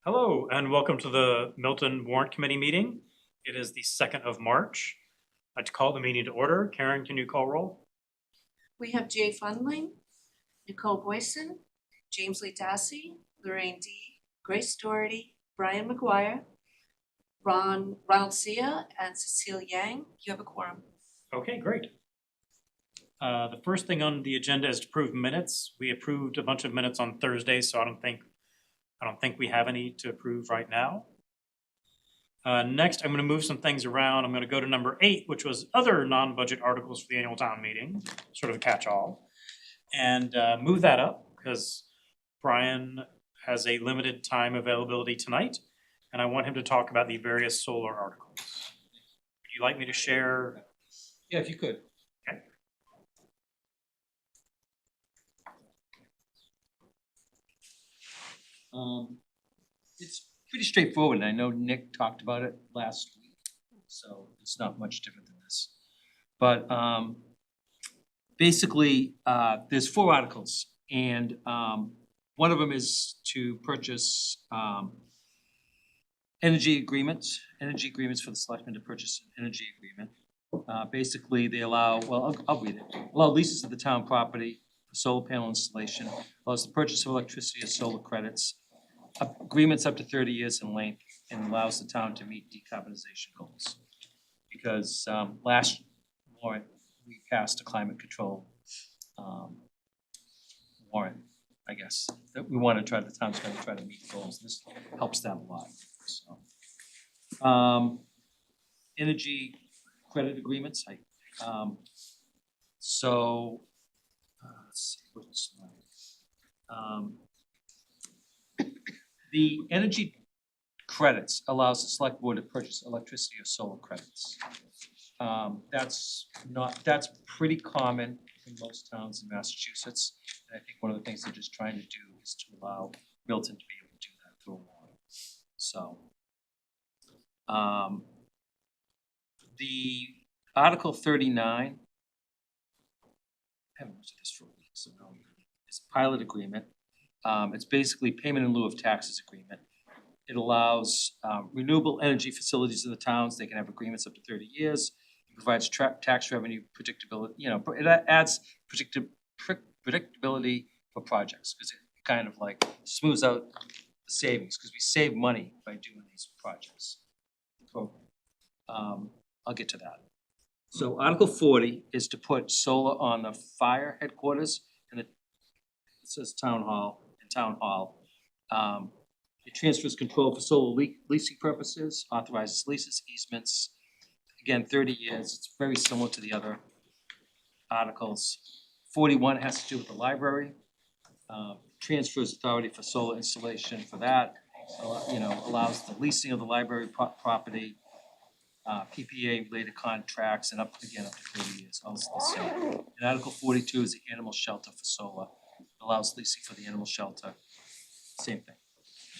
Hello, and welcome to the Milton Warrant Committee meeting. It is the 2nd of March. I'd like to call the meeting to order. Karen, can you call roll? We have Jay Fundling, Nicole Boyson, James Lee Dassey, Lorraine D., Grace Doherty, Brian McGuire, Ronald Sia, and Cecile Yang. You have a quorum. Okay, great. The first thing on the agenda is to approve minutes. We approved a bunch of minutes on Thursday, so I don't think we have any to approve right now. Next, I'm going to move some things around. I'm going to go to number 8, which was other non-budget articles for the annual town meeting, sort of a catch-all, and move that up because Brian has a limited time availability tonight, and I want him to talk about the various solar articles. Would you like me to share? Yeah, if you could. Okay. It's pretty straightforward, and I know Nick talked about it last week, so it's not much different than this. But basically, there's 4 articles, and one of them is to purchase energy agreements for the selectmen to purchase an energy agreement. Basically, they allow, well, I'll read it. Allow leases of the town property for solar panel installation, allows the purchase of electricity or solar credits, agreements up to 30 years in length, and allows the town to meet decarbonization goals. Because last warrant, we passed a climate control warrant, I guess, that we want to try, the town's gonna try to meet goals. This helps that a lot, so. Energy credit agreements, so, let's see, what's the energy credits allows the select board to purchase electricity or solar credits. That's pretty common in most towns in Massachusetts. And I think one of the things they're just trying to do is to allow Milton to be able to do that through a warrant. So, the Article 39, I haven't looked at this for a week, so no, it's a pilot agreement. It's basically payment in lieu of taxes agreement. It allows renewable energy facilities in the towns, they can have agreements up to 30 years. It provides tax revenue predictability, it adds predictability for projects, because it kind of like smooths out the savings, because we save money by doing these projects. So, I'll get to that. So Article 40 is to put solar on the fire headquarters, and it says town hall. It transfers control for solar leasing purposes, authorizes leases, easements. Again, 30 years, it's very similar to the other articles. 41 has to do with the library. Transfers authority for solar installation for that, allows the leasing of the library property, PPA related contracts, and up to 30 years, also the same. And Article 42 is the animal shelter for solar, allows leasing for the animal shelter, same thing.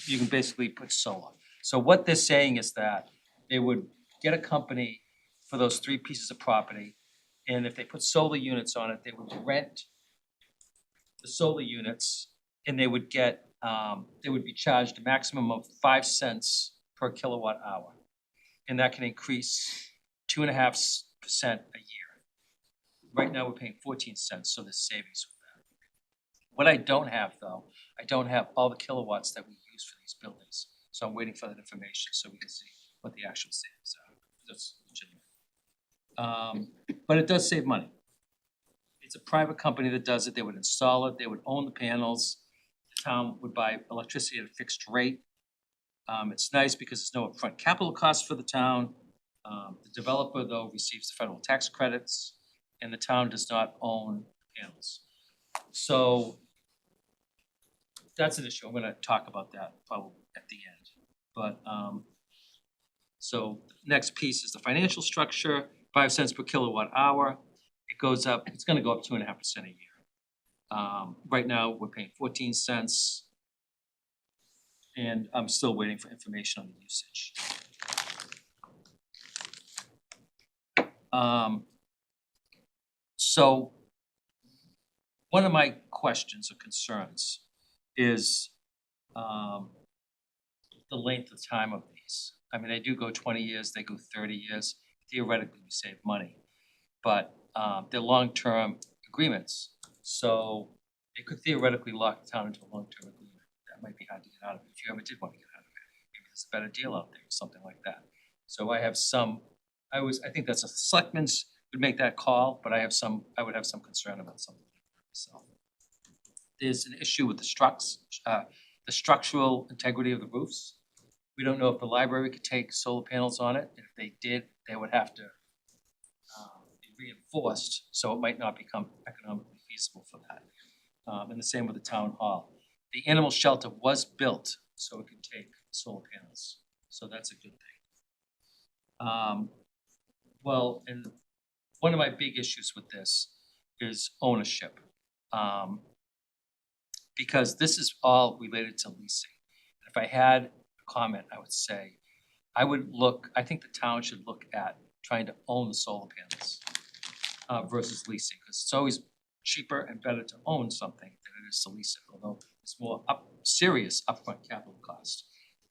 You can basically put solar. So what they're saying is that they would get a company for those 3 pieces of property, and if they put solar units on it, they would rent the solar units, and they would get, they would be charged a maximum of 5 cents per kilowatt hour. And that can increase 2.5% a year. Right now, we're paying 14 cents, so there's savings with that. What I don't have, though, I don't have all the kilowatts that we use for these buildings. So I'm waiting for that information so we can see what the actual savings are. That's legitimate. But it does save money. It's a private company that does it. They would install it, they would own the panels. The town would buy electricity at a fixed rate. It's nice because there's no upfront capital costs for the town. The developer, though, receives the federal tax credits, and the town does not own panels. So that's an issue. I'm gonna talk about that probably at the end. But so next piece is the financial structure, 5 cents per kilowatt hour. It goes up, it's gonna go up 2.5% a year. Right now, we're paying 14 cents. And I'm still waiting for information on the usage. So one of my questions or concerns is the length of time of these. I mean, they do go 20 years, they go 30 years. Theoretically, we save money, but they're long-term agreements. So it could theoretically lock the town into a long-term agreement. That might be hard to get out of it if you ever did want to get out of it. Maybe there's a better deal out there or something like that. So I have some, I think that's a selectmen's would make that call, but I would have some concern about something like that. So there's an issue with the structural integrity of the roofs. We don't know if the library could take solar panels on it. If they did, they would have to be reinforced, so it might not become economically feasible for that. And the same with the town hall. The animal shelter was built so it could take solar panels, so that's a good thing. Well, and one of my big issues with this is ownership. Because this is all related to leasing. If I had a comment, I would say, I think the town should look at trying to own the solar panels versus leasing, because it's always cheaper and better to own something than it is to lease it, although it's more serious upfront capital cost.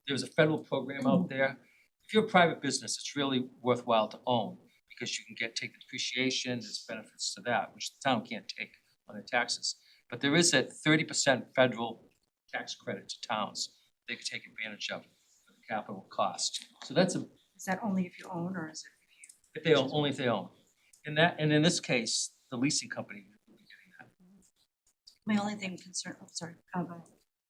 There's a federal program out there. If you're a private business, it's really worthwhile to own because you can take the depreciation, there's benefits to that, which the town can't take on their taxes. But there is a 30% federal tax credit to towns they could take advantage of for the capital cost. So that's Is that only if you own, or is it if if they own, only if they own. And in this case, the leasing company would be getting that. my only thing concern,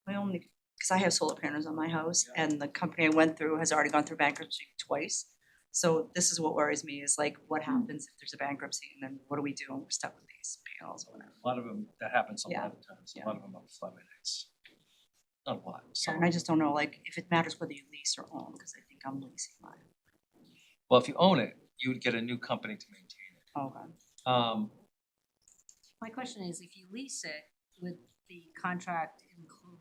my only, because I have solar panels on my house and the company I went through has already gone through bankruptcy twice. So this is what worries me is like, what happens if there's a bankruptcy and then what do we do when we're stuck with these panels or whatever? A lot of them, that happens a lot Yeah, of times. yeah. A lot of them are flooded. It's not a lot. Yeah, some. and I just don't know, like, if it matters whether you lease or own, because I think I'm leasing mine. Well, if you own it, you would get a new company to maintain it. Okay. My question is, if you lease it, would the contract include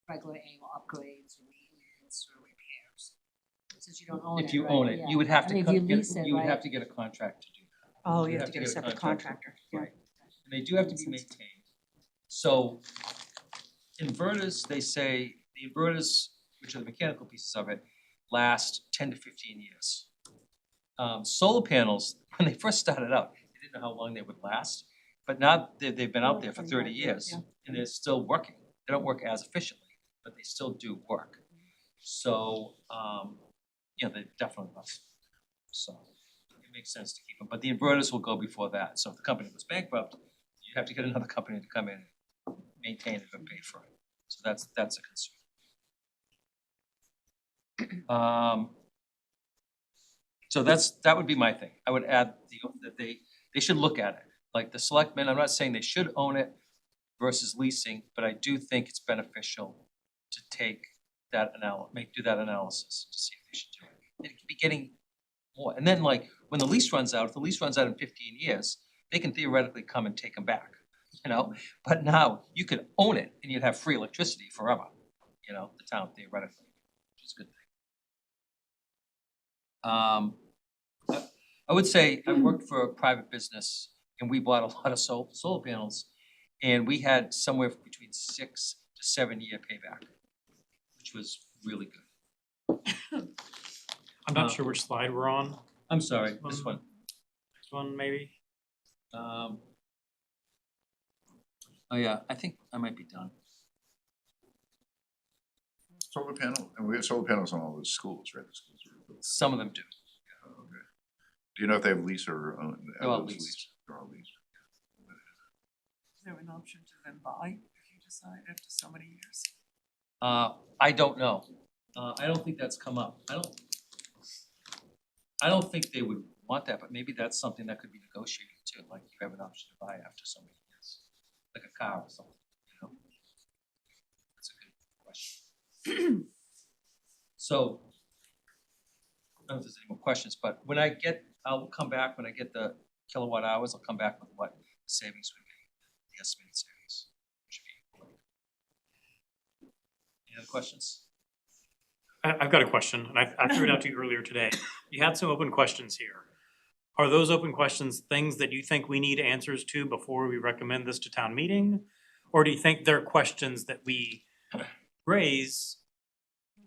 regular annual upgrades or maintenance or repairs? Since you don't own it, If you right? own it, Yeah. you would have I to, mean, if you lease it, you would right? have to get a contract to do that. Oh, You you have to get a separate contractor. Yeah. Right. And they do have to be maintained. So inverters, they say, the inverters, which are the mechanical pieces of it, last 10 to 15 years. Solar panels, when they first started out, they didn't know how long they would last, but now they've been out there for 30 years Yeah. and they're still working. They don't work as efficiently, but they still do work. So, they definitely must. So it makes sense to keep them, but the inverters will go before that. So if the company was bankrupt, you have to get another company to come in and maintain it and pay for it. So that's a concern. So that would be my thing. I would add that they should look at it. Like the selectmen, I'm not saying they should own it versus leasing, but I do think it's beneficial to take that do that analysis to see if they should do it. They could be getting more. And then like when the lease runs out, if the lease runs out in 15 years, they can theoretically come and take them back, But now you could own it and you'd have free electricity forever, the town theoretically, which is a good thing. I would say I worked for a private business and we bought a lot of solar panels and we had somewhere between 6 to 7 year payback, which was really good. I'm not sure which slide we're on. I'm sorry, this one. Next one, maybe? Oh yeah, I think I might be done. Solar panel, and we have solar panels on all the schools, right? The schools are, Some of them do. okay. Do you know if they have lease or own? They're all those leased. They're all leased. Is there an option to then buy if you decide after so many years? I don't know. I don't think that's come up. I don't think they would want that, but maybe that's something that could be negotiated too, like you have an option to buy after so many years, like a car or something, That's a good question. So, I don't know if there's any more questions, but I'll come back when I get the kilowatt hours, I'll come back with what the savings would be, the estimated savings. Should be. Any other questions? I've got a question, and I threw it out to you earlier today. You had some open questions here. Are those open questions things that you think we need answers to before we recommend this to town meeting? Or do you think they're questions that we raise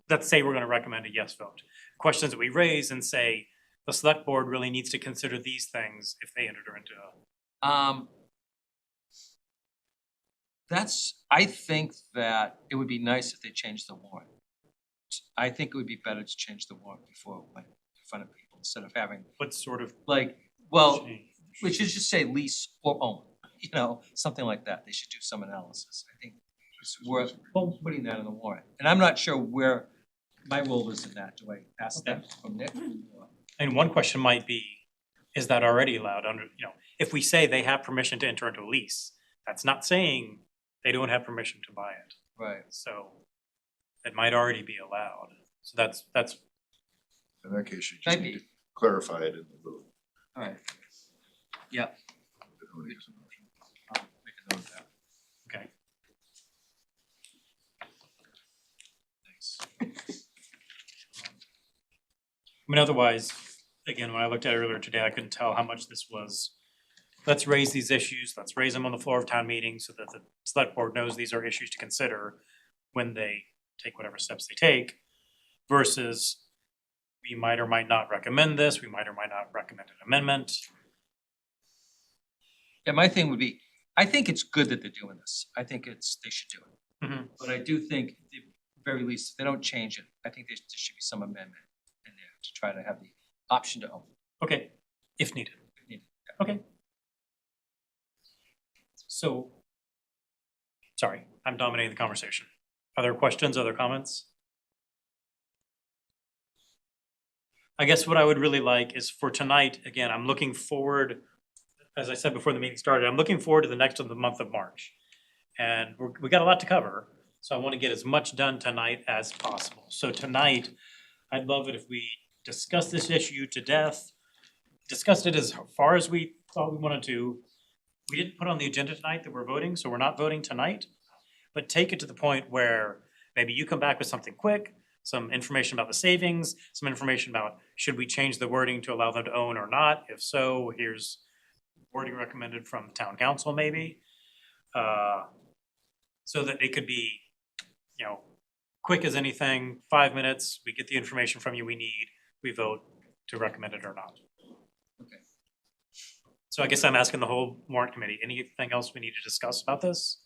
let's say we're gonna recommend a yes vote. Questions that we raise and say, the select board really needs to consider these things if they enter into a. I think that it would be nice if they changed the warrant. I think it would be better to change the warrant before it went in front of people, instead of having, What sort of like, well, change? we should just say lease or own, you know, something like that. They should do some analysis. I think it's worth putting that in the warrant. And I'm not sure where my role is in that. Do I ask that from Nick? or- And one question might be, is that already allowed under, if we say they have permission to enter into a lease, that's not saying they don't have permission to buy it. Right. So it might already be allowed. So that's In that case, you just Might need be. to clarify it in the vote. All right. if nobody has a motion. I'll make a note of that. okay. Thanks. I mean, otherwise, again, when I looked at it earlier today, I couldn't tell how much this was. Let's raise these issues, let's raise them on the floor of town meeting so that the select board knows these are issues to consider when they take whatever steps they take. Versus we might or might not recommend this, we might or might not recommend an amendment. Yeah, my thing would be, I think it's good that they're doing this. I think they should do it. Mhm. But I do think, at the very least, if they don't change it, I think there should be some amendment in there to try to have the option to own Okay, if needed. if needed. Okay. So, sorry, I'm dominating the conversation. Other questions, other comments? I guess what I would really like is for tonight, again, I'm looking forward, as I said before the meeting started, I'm looking forward to the next of the month of March. And we got a lot to cover, so I want to get as much done tonight as possible. So tonight, I'd love it if we discuss this issue to death, discussed it as far as we thought we wanted to. We didn't put on the agenda tonight that we're voting, so we're not voting tonight. But take it to the point where maybe you come back with something quick, some information about the savings, some information about should we change the wording to allow them to own or not? If so, here's wording recommended from town council maybe. So that it could be, quick as anything, 5 minutes, we get the information from you we need, we vote to recommend it or not. Okay. So I guess I'm asking the whole warrant committee, anything else we need to discuss about this?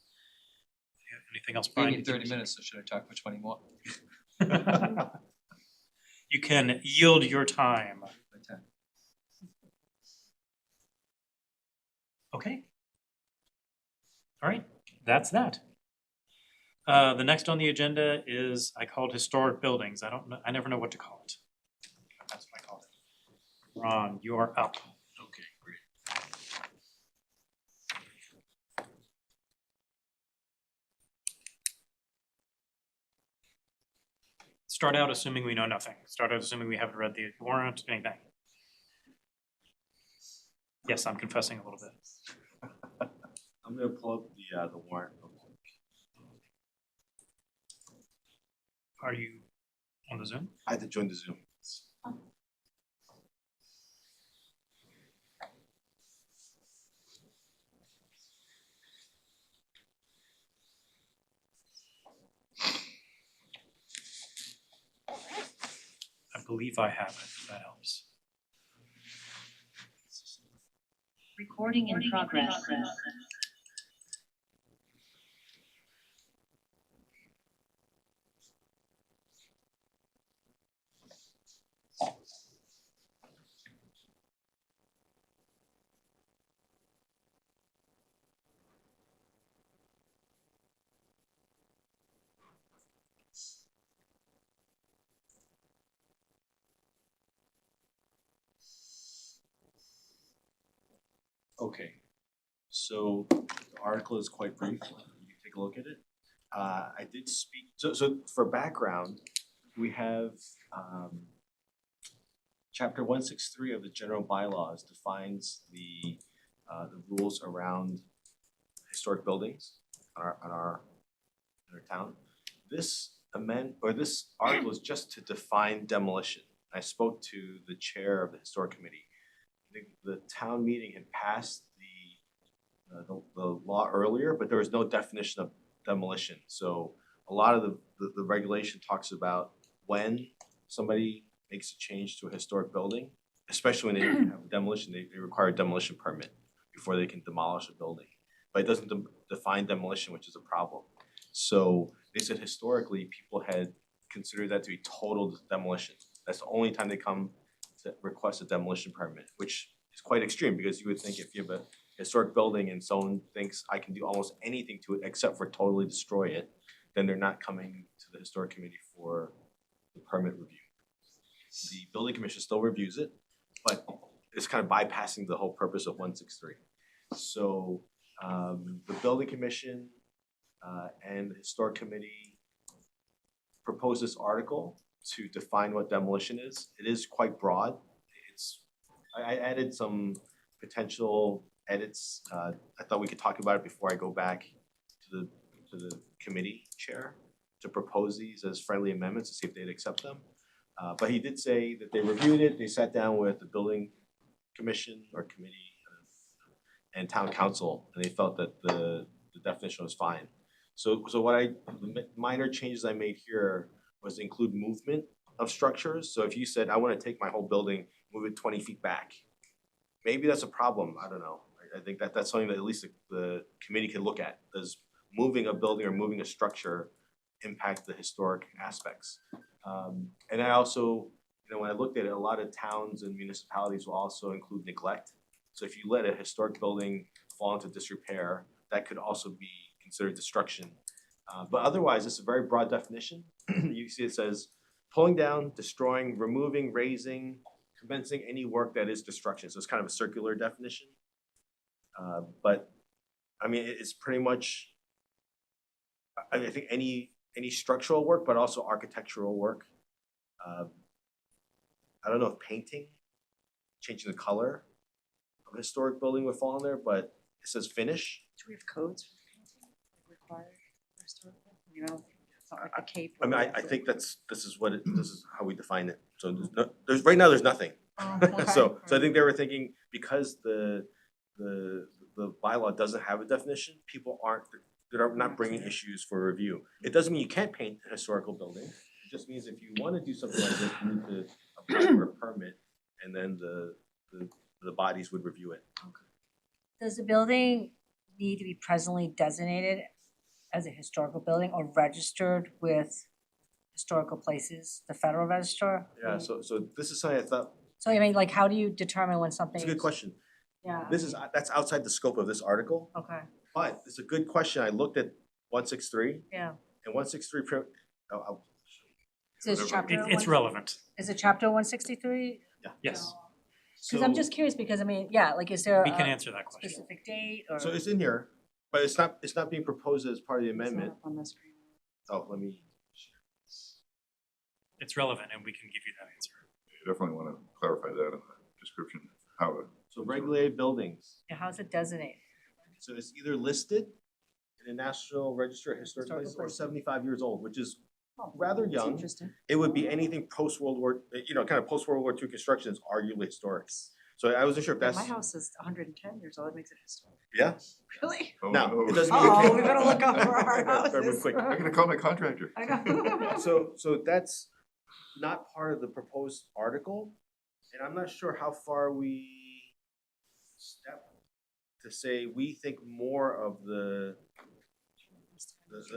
Anything else, Gave Brian? me 30 minutes, so should I talk for 20 more? You can yield your time. By 10. Okay. All right, that's that. The next on the agenda is, I called historic buildings. I never know what to call it. That's what I called it. Ron, you're up. Okay, great. Start out assuming we know nothing. Start out assuming we haven't read the warrant, anything. Yes, I'm confessing a little bit. I'm gonna pull up the warrant. real quick. Are you on the Zoom? I had to join the Zoom. I believe I have it, if that helps. Recording in progress. Okay, so the article is quite brief. You can take a look at it. I did speak, so for background, we have chapter 163 of the general bylaws defines the rules around historic buildings in our town. This article is just to define demolition. I spoke to the chair of the historic committee. The town meeting had passed the law earlier, but there was no definition of demolition. So a lot of the regulation talks about when somebody makes a change to a historic building, especially when they have demolition, they require a demolition permit before they can demolish a building. But it doesn't define demolition, which is a problem. So they said historically, people had considered that to be total demolition. That's the only time they come to request a demolition permit, which is quite extreme, because you would think if you have a historic building and someone thinks I can do almost anything to it except for totally destroy it, then they're not coming to the historic committee for the permit review. The building commission still reviews it, but it's kind of bypassing the whole purpose of 163. So the building commission and the historic committee proposed this article to define what demolition is. It is quite broad. I added some potential edits. I thought we could talk about it before I go back to the committee chair to propose these as friendly amendments to see if they'd accept them. But he did say that they reviewed it, they sat down with the building commission or committee and town council, and they felt that the definition was fine. So the minor changes I made here was to include movement of structures. So if you said, I wanna take my whole building, move it 20 feet back, maybe that's a problem, I don't know. I think that's something that at least the committee can look at. Does moving a building or moving a structure impact the historic aspects? And I also, when I looked at it, a lot of towns and municipalities will also include neglect. So if you let a historic building fall into disrepair, that could also be considered destruction. But otherwise, it's a very broad definition. You see it says pulling down, destroying, removing, raising, commencing any work that is destruction. So it's kind of a circular definition. But I mean, it's pretty much, I think any structural work, but also architectural work. I don't know if painting, changing the color of a historic building would fall in there, but it says finish. Do we have codes for painting required for historical? You know, it's not like a cape. I mean, I think this is how we define it. So right now, there's nothing. So I think they were thinking, because the bylaw doesn't have a definition, they're not bringing issues for review. It doesn't mean you can't paint a historical building. It just means if you want to do something like this, you need to apply for a permit, and then the bodies would review it. Does the building need to be presently designated as a historical building or registered with historical places, the Federal Register? Yeah, so this is something I thought, So I mean, like, how do you determine when something it's a is? good question. Yeah, That's outside the scope of this article, okay, but it's a good question. I looked at 163, yeah. and 163, I'll Is this chapter It's relevant. Is it chapter 163? Yes, Because I'm just curious, because I mean, yeah, like, is there we can a answer that question. specific date or? So it's in here, but it's not being proposed as part of the It's not amendment. up on the screen. Oh, let me. It's relevant and we can give you that answer. You definitely wanna clarify that in the description, how to. So regulated buildings. Yeah, how's it designated? So it's either listed in the National Register of Historic Historical Places or places. 75 years old, which is Oh, rather that's young. interesting. It would be anything post-World War, kind of post-World War II construction is arguably historic. So I wasn't sure if Yeah, that's, my house is 110 years old, it makes it historic. yeah, Really? Oh, no, no. it doesn't mean you Oh, can't. we better look up for our Better move houses. quick. I'm gonna call my contractor. I know. So that's not part of the proposed article, and I'm not sure how far we step to say we think more of the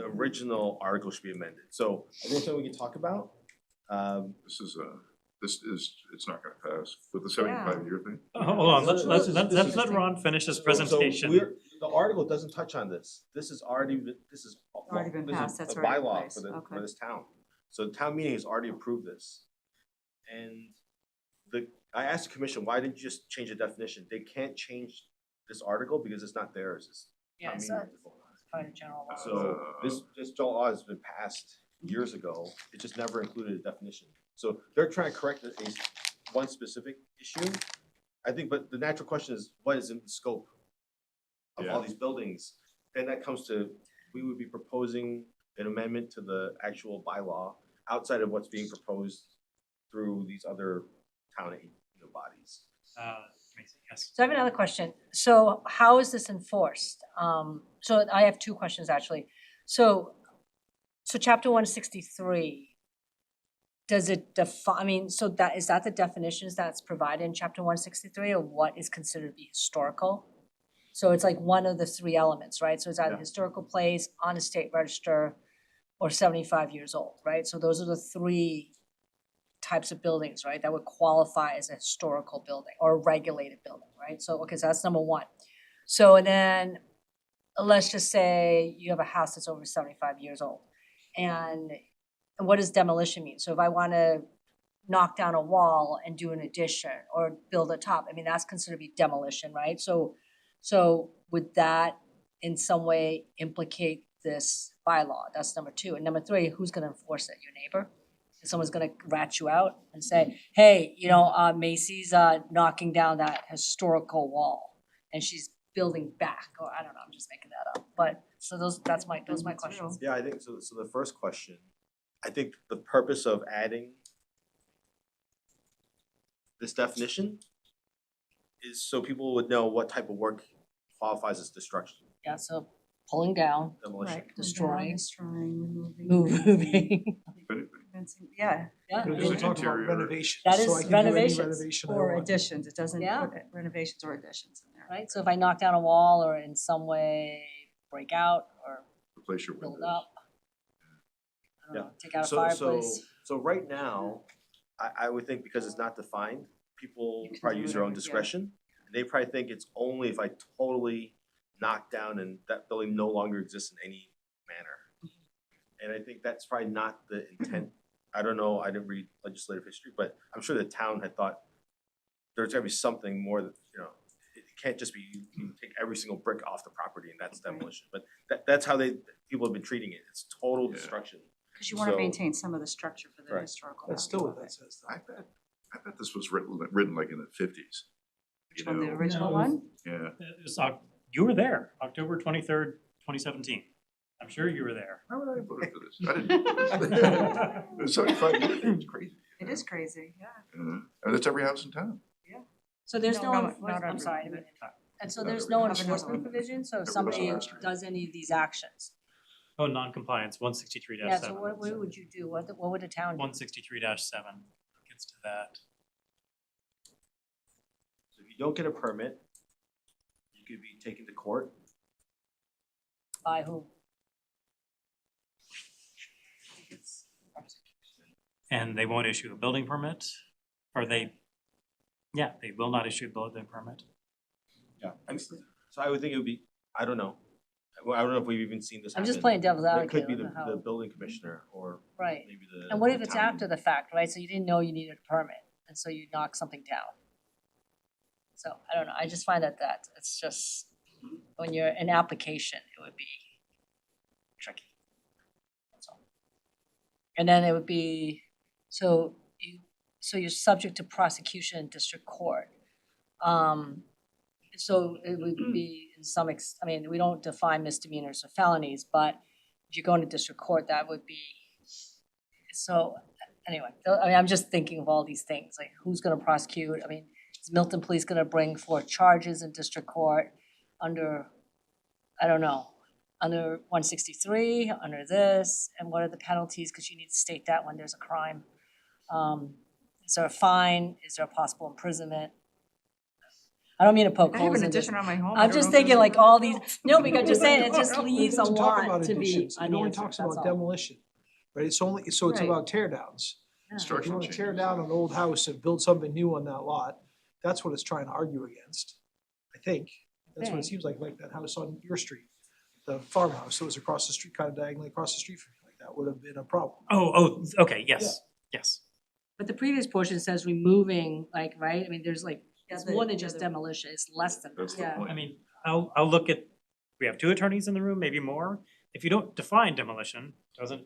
original article should be amended. So I think something we can talk about. It's not gonna pass with the 75-year thing. Hold on, let's This is let interesting. Ron finish his So presentation. the article doesn't touch on this. This is Already been passed, that's a already in bylaw place. for Okay. this town. So the town meeting has already approved this. And I asked the commission, why didn't you just change the definition? They can't change this article because it's not theirs, it's Yeah, town so meeting. part of general law. So this law has been passed years ago, it just never included a definition. So they're trying to correct one specific issue. I think, but the natural question is, what is in the scope of all Yeah. these buildings? Then that comes to, we would be proposing an amendment to the actual bylaw outside of what's being proposed through these other town bodies. Macy, yes. So I have another question. So how is this enforced? So I have two questions actually. So chapter 163, does it define, I mean, so that, is that the definitions that's provided in chapter 163 of what is considered to be historical? So it's like one of the three elements, right? So it's either Yeah. historical place, on a state register, or 75 years old, right? So those are the three types of buildings, right, that would qualify as a historical building or a regulated building, right? So, okay, so that's number one. So, and then let's just say you have a house that's over 75 years old. And what does demolition mean? So if I wanna knock down a wall and do an addition or build a top, I mean, that's considered to be demolition, right? So would that in some way implicate this bylaw? That's number two. And number three, who's gonna enforce it? Your neighbor? And someone's gonna rat you out and say, hey, Macy's knocking down that historical wall and she's building back, or I don't know, I'm just making that up. But so those are my questions. Yeah, I think so. So the first question, I think the purpose of adding this definition is so people would know what type of work qualifies as destruction, Yeah, so pulling down, demolition. Right, Destroying. destroying, removing. moving. Fencing, yeah, Yeah, But it doesn't talk about Interior. renovations, That so is I can do any renovations renovation I or want. additions, it doesn't Yeah. put renovations or additions in there. right? So if I knock down a wall or in some way break out or Replace your build windows. up. I don't know, take out a So fireplace. so right now, I would think because it's not defined, people You can probably do use their own whatever, yeah. discretion. They probably think it's only if I totally knock down and that building no longer exists in any manner. And I think that's probably not the intent. I don't know, I didn't read legislative history, but I'm sure the town had thought there's gotta be something more that, it can't just be you take every single brick off the property and that's Right. demolition. But that's how people have been treating it. It's total Yeah. destruction. Cause you wanna So- maintain some of the structure for the Correct. historical. That's value still of what that it. says though. I bet this was written like in the 50s. Which one, the know. original No, it was- one? Yeah. It was you were there, October 23rd, 2017. I'm sure you were there. Why would I have voted for this? I didn't vote for this. It was 75 years, it's crazy. It is crazy, yeah. And that's every house in town. So there's No, no, not enforcement, I'm every- sorry, I didn't mean to interrupt. And so Not there's every no house. enforcement provision, so if Every somebody house on the does any of these actions. Oh, non-compliance, 163-7. Yeah, so what would you do? What would the town do? 163-7 gets to that. So if you don't get a permit, you could be taken to court. By who? And they won't issue a building permit, or they will not issue a building permit. Yeah. So I would think it would be, I don't know. Well, I don't know if we've even seen this I'm happen. just playing devil's It advocate. could be I don't know the how- building commissioner or Right. maybe the. And what if the it's town. after the fact, right? So you didn't know you needed a permit, and so you knock something down. So I don't know, I just find that it's just, when you're in application, it would be tricky. That's all. And then it would be, so you're subject to prosecution in district court. So it would be in some I mean, we don't define misdemeanors or felonies, but if you're going to district court, that would be, so, anyway, I'm just thinking of all these things, like who's gonna prosecute? I mean, is Milton Police gonna bring forth charges in district court under, I don't know, under 163, under this, and what are the penalties? Cause you need to state that when there's a crime. Is there a fine? Is there a possible imprisonment? I don't mean to poke I have holes an in this. addition on my home. I'm just thinking like all these, no, because you're saying it just It leaves a doesn't talk lot about to be additions. It only unanswered, talks that's about all. demolition, right? It's only, so it's Right. about tear downs. Yeah. If you Structural wanna tear changes. down an old house and build something new on that lot, that's what it's trying to argue against, I think. That's what it Okay. seems like that house on your street, the farmhouse that was across the street, kind of diagonally across the street from you, like that would have been a problem. Okay, yes, yes. But the previous portion says removing, like, right, I mean, there's like, Yeah, it's the- more than yeah, just the- demolition, it's less than That's that. the Yeah. point. I mean, I'll look at, we have two attorneys in the room, maybe more. If you don't define demolition, isn't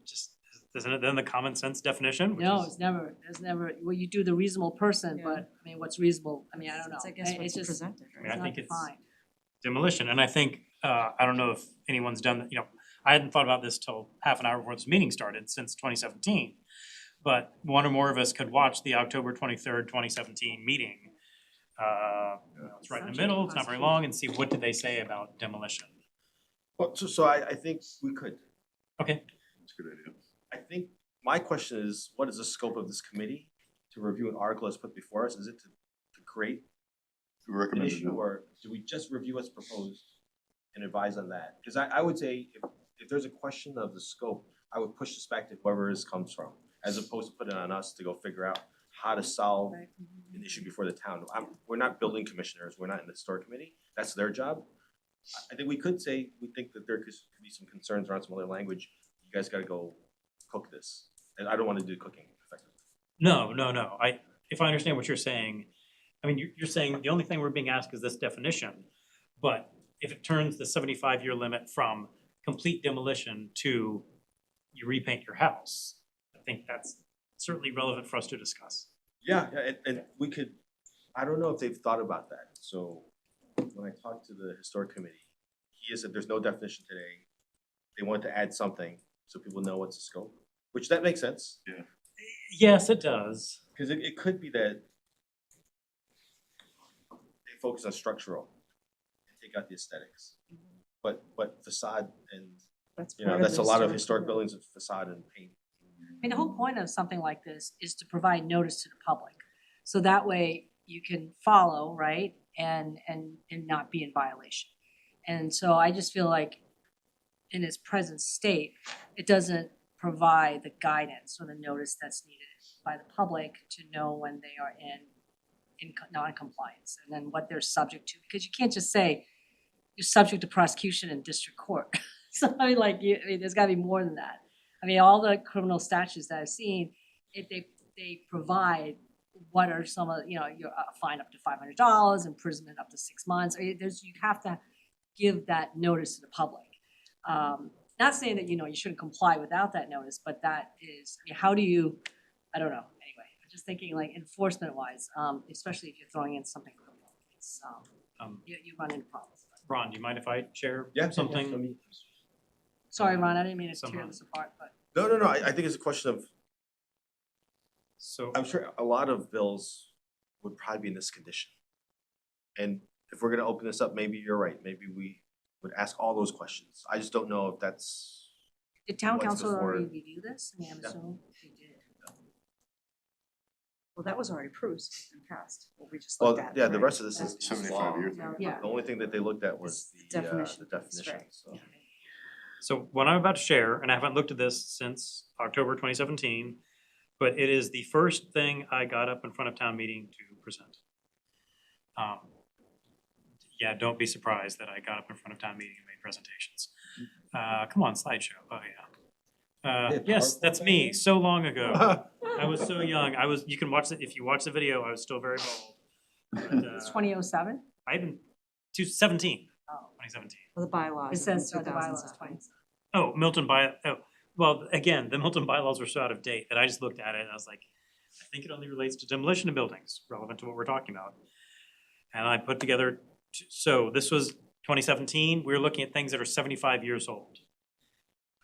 it then the common sense definition? which No, is- there's never, well, you do the reasonable person, Yeah. but, I mean, what's reasonable, I mean, I don't know. It's, I guess, It's what's just, presented, I mean, right? I it's not think it's defined. demolition, and I think, I don't know if anyone's done, I hadn't thought about this till half an hour before this meeting started, since 2017. But one or more of us could watch the October 23rd, 2017 meeting. It's right in the middle, it's not very long, and see what did they say about demolition. Well, so I think we could. Okay, That's a good idea. I think my question is, what is the scope of this committee to review an article that's put before us? Is it to create an Recommended. issue, or do we just review what's proposed and advise on that? Because I would say if there's a question of the scope, I would push this back to whoever this comes from, as opposed to putting it on us to go figure out how to solve an issue before the town. We're not building commissioners, we're not in the historic committee, that's their job. I think we could say, we think that there could be some concerns around some other language, you guys gotta go cook this. And I don't wanna do cooking effectively. No, if I understand what you're saying, I mean, you're saying the only thing we're being asked is this definition. But if it turns the 75-year limit from complete demolition to you repaint your house, I think that's certainly relevant for us to discuss. Yeah, and we could, I don't know if they've thought about that, so when I talked to the historic committee, he said there's no definition today. They want to add something so people know what's the scope, which that makes sense, Yes, it does. because it could be that they focus on structural and take out the aesthetics. But facade and, you know, that's a lot of historic buildings with facade and paint. I mean, the whole point of something like this is to provide notice to the public. So that way you can follow, right, and not be in violation. And so I just feel like in its present state, it doesn't provide the guidance or the notice that's needed by the public to know when they are in non-compliance and then what they're subject to. Because you can't just say you're subject to prosecution in district court. So I mean, like, there's gotta be more than that. I mean, all the criminal statutes that I've seen, they provide what are some of, you know, your fine up to $500, imprisonment up to 6 months. You have to give that notice to the public. Not saying that, you know, you shouldn't comply without that notice, but that is, I mean, how do you, I don't know, anyway, I'm just thinking like enforcement wise, especially if you're throwing in something criminal, it's, you run into problems. Ron, do you mind if I share Yeah, something? Sorry, Ron, I didn't mean to tear Somehow. this apart, but. No, I think it's a question of, So, I'm sure a lot of bills would probably be in this condition. And if we're gonna open this up, maybe you're right, maybe we would ask all those questions. I just don't know if that's, Did town What's council already before- review this? I mean, I'm Yeah. assuming they did. Well, that was already approved and passed, what we just well, looked at. yeah, the right? rest of this is law. 75 years. Yeah. The only thing that they looked at was It's the definition, that's definition, right. so. So what I'm about to share, and I haven't looked at this since October 2017, but it is the first thing I got up in front of town meeting to present. Yeah, don't be surprised that I got up in front of town meeting and made presentations. Come on, slideshow, oh yeah. Yes, that's me, so long ago. I was so young, you can watch it, if you watch the video, I was still very bold. But, It's 2007? I didn't, 2017, Oh. 2017. Well, the bylaws. It says are the from bylaws 2007. 20. Oh, well, again, the Milton bylaws were so out of date that I just looked at it and I was like, I think it only relates to demolition of buildings, relevant to what we're talking about. And I put together, so this was 2017, we were looking at things that are 75 years old.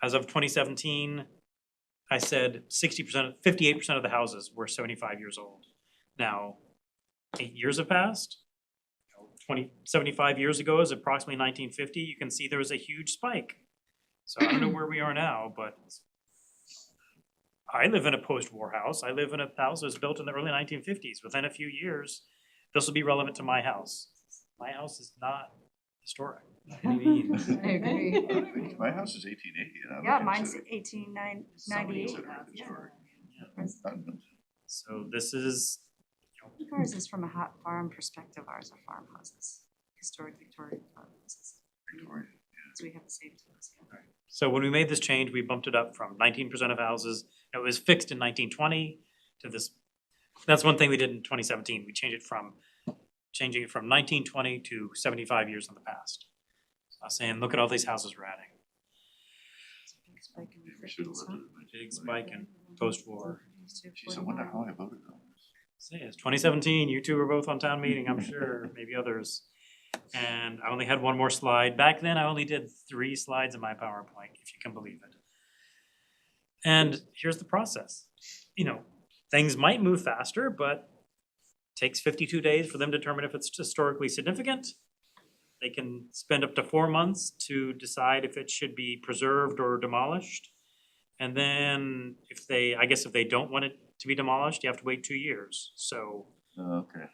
As of 2017, I said 60%, 58% of the houses were 75 years old. Now, 8 years have passed. 75 years ago is approximately 1950, you can see there was a huge spike. So I don't know where we are now, but I live in a post-war house. I live in a house that was built in the early 1950s. Within a few years, this will be relevant to my house. My house is not historic by any means. I agree. My house is 1880 and I Yeah, would mine's consider 1898. consider it historic. Not Milton. So this is, Ours is from a hot farm perspective, ours are farmhouses, historic Victorian farmhouses. Victorian. So we have the same tools, yeah. so when we made this change, we bumped it up from 19% of houses, it was fixed in 1920 to this. That's one thing we did in 2017. We changing it from 1920 to 75 years in the past. I was saying, look at all these houses we're adding. Big spike in the Maybe we should have 50s, lived huh? in Big spike in post-war. Geez, I wonder how I voted on this. Say, it's 2017, you two were both on town meeting, I'm sure, maybe others. And I only had one more slide. Back then, I only did 3 slides in my PowerPoint, if you can believe it. And here's the process. You know, things might move faster, but takes 52 days for them to determine if it's historically significant. They can spend up to 4 months to decide if it should be preserved or demolished. And then I guess if they don't want it to be demolished, you have to wait 2 years. So Okay.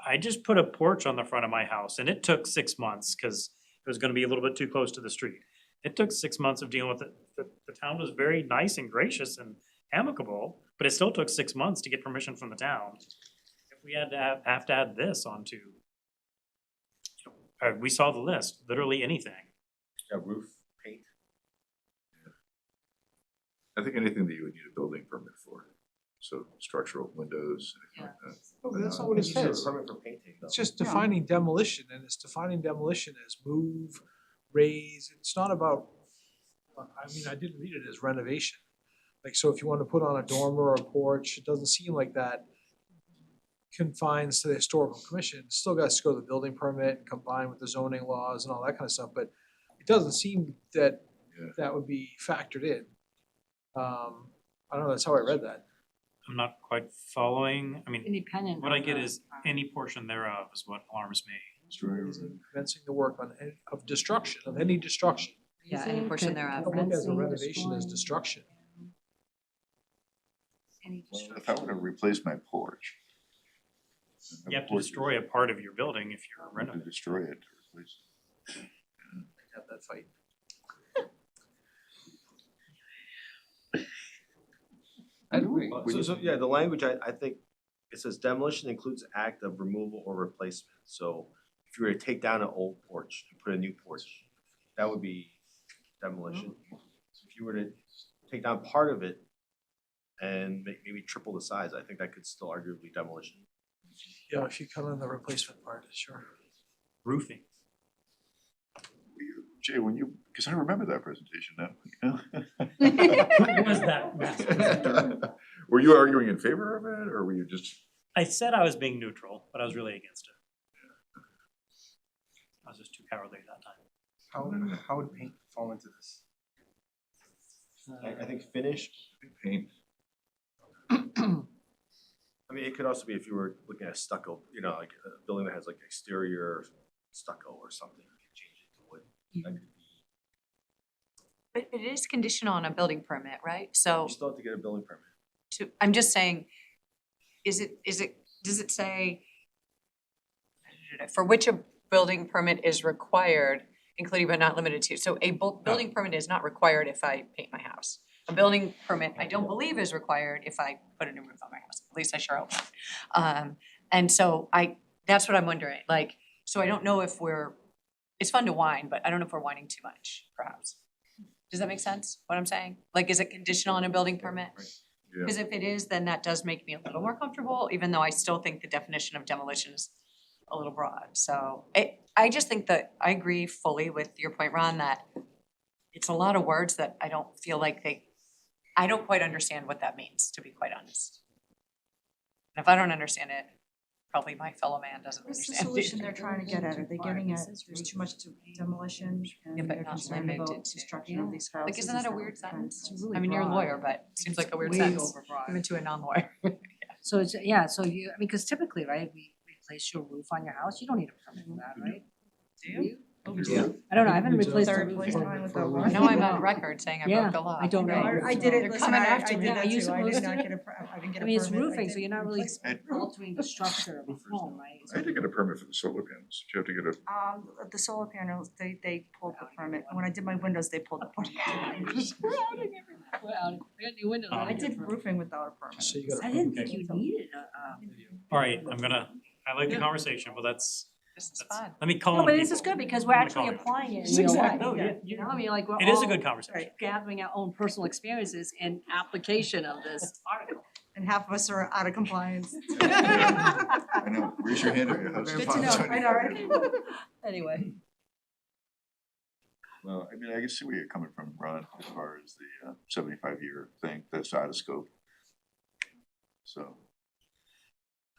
I just put a porch on the front of my house and it took 6 months because it was gonna be a little bit too close to the street. It took 6 months of dealing with it. The town was very nice and gracious and amicable, but it still took 6 months to get permission from the town. If we had to have to add this onto, we saw the list, literally anything. Yeah, roof, paint. I think anything that you would need a building permit for, so structural windows, anything like that. Oh, but that's not what it You need a says. permit for painting though. It's just defining demolition, and it's defining demolition as move, raise, it's not about, I mean, I didn't read it as renovation. Like, so if you want to put on a dormer or a porch, it doesn't seem like that confines to the historical commission. It still got to go to the building permit and combine with the zoning laws and all that kind of stuff, but it doesn't seem that Yeah. that would be factored in. I don't know, that's how I read that. I'm not quite following. I mean, Independent. what I of get the- is any portion thereof is what alarms me. Isn't commencing the work on, of destruction, of any destruction. Yeah, any portion thereof. Don't look as a renovation as destruction. Well, if I were to replace my porch. You have to destroy a part of your building if you're I have to renovating. destroy it to replace it. Have that fight. I agree. So, yeah, the language, I think, it says demolition includes the act of removal or replacement. So if you were to take down an old porch and put a new porch, that would be demolition. If you were to take down part of it and maybe triple the size, I think that could still arguably demolition. Yeah, if you cut on the replacement part, sure. Roofing. Jay, when you, because I remember that presentation now, you know? Who was that? Were you arguing in favor of it, or were you just? I said I was being neutral, but I was really against it. I was just too cowardly at that time. How would paint fall into this? I think finish, Paint. I mean, it could also be if you were looking at stucco, you know, like a building that has like exterior stucco or something, you could change it to wood. That could be, But it is conditional on a building permit, right? So you still have to get a building permit. I'm just saying, does it say for which a building permit is required, including but not limited to? So a building permit is not required if I paint my house. A building permit, I don't believe is required if I put a new roof on my house, at least I sure hope not. And so that's what I'm wondering, like, so I don't know if it's fun to whine, but I don't know if we're whining too much, perhaps. Does that make sense, what I'm saying? Like, is it conditional on a building permit? Yeah. Because if it is, then that does make me a little more comfortable, even though I still think the definition of demolition is a little broad. So I just think that I agree fully with your point, Ron, that it's a lot of words that I don't feel like I don't quite understand what that means, to be quite honest. And if I don't understand it, probably my fellow man doesn't What's the understand it. solution they're trying to get at? Are they getting at, there's too much demolition and but they're not concerned limited about to, destruction of these houses? Like, isn't that a what weird we're trying- sentence? it's really I mean, you're a broad. lawyer, but it seems like a weird Way sentence, overbroad. even to a non-lawyer. So it's, yeah, so you, I mean, cause typically, right, we replace your roof on your house, you don't need a permit for that, right? Do you? Yeah. I don't know, I haven't Needs a replaced a third roof. place time with that for- one. Now I'm on record saying I broke the law. I don't know. right? I did it, You're listen, coming I after did me. that Are you too. I supposed did to? not get a, I didn't get I a mean, it's permit. roofing, I so you're not really replaced my roof. altering the structure of the home, right? I had to get a permit for the solar panels. Did you have to get a? The solar panels, they pulled the permit. When I did my windows, they pulled the permit. Well, I got new windows. I did roofing without a permit. So you gotta. I didn't think you needed All right, I like the conversation, but This is fun. let me call no, on but this is people. good because we're I'm gonna actually call you. applying it in real life. Exactly. No, You know, I mean, like, we're It is a all good conversation. gathering our own personal experiences and application of this article. And half of us are out of compliance. I know, raise your hand at your house. Good to know, I know, right? Anyway, Well, I mean, I can see where you're coming from, Ron, as far as the 75-year thing, that's out of scope. So,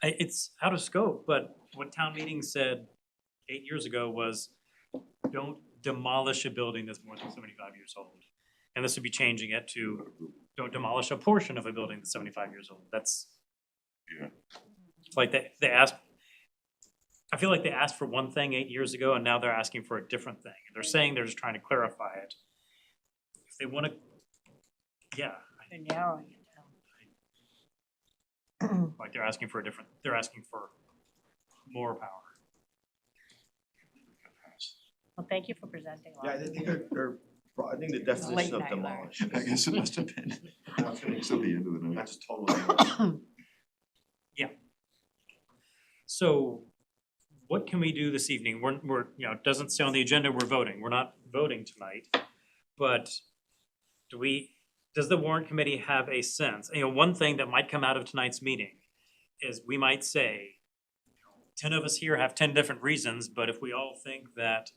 It's out of scope, but what town meeting said 8 years ago was, don't demolish a building that's more than 75 years old. And this would be changing it to, don't demolish a portion of a building that's 75 years old. That's yeah, like they asked, I feel like they asked for one thing 8 years ago and now they're asking for a different thing. They're saying they're just trying to clarify it. If they wanna Yeah, They're narrowing it down. like they're asking for more power. Well, thank you for presenting. Yeah, I Lauren. think they're broadening the late definition of night, Larry. demolish. I guess it must have been. It's at the end of the night. That's totally. So what can we do this evening? We're, it doesn't say on the agenda we're voting. We're not voting tonight. But does the warrant committee have a sense? One thing that might come out of tonight's meeting is we might say, 10 of us here have 10 different reasons, but if we all think that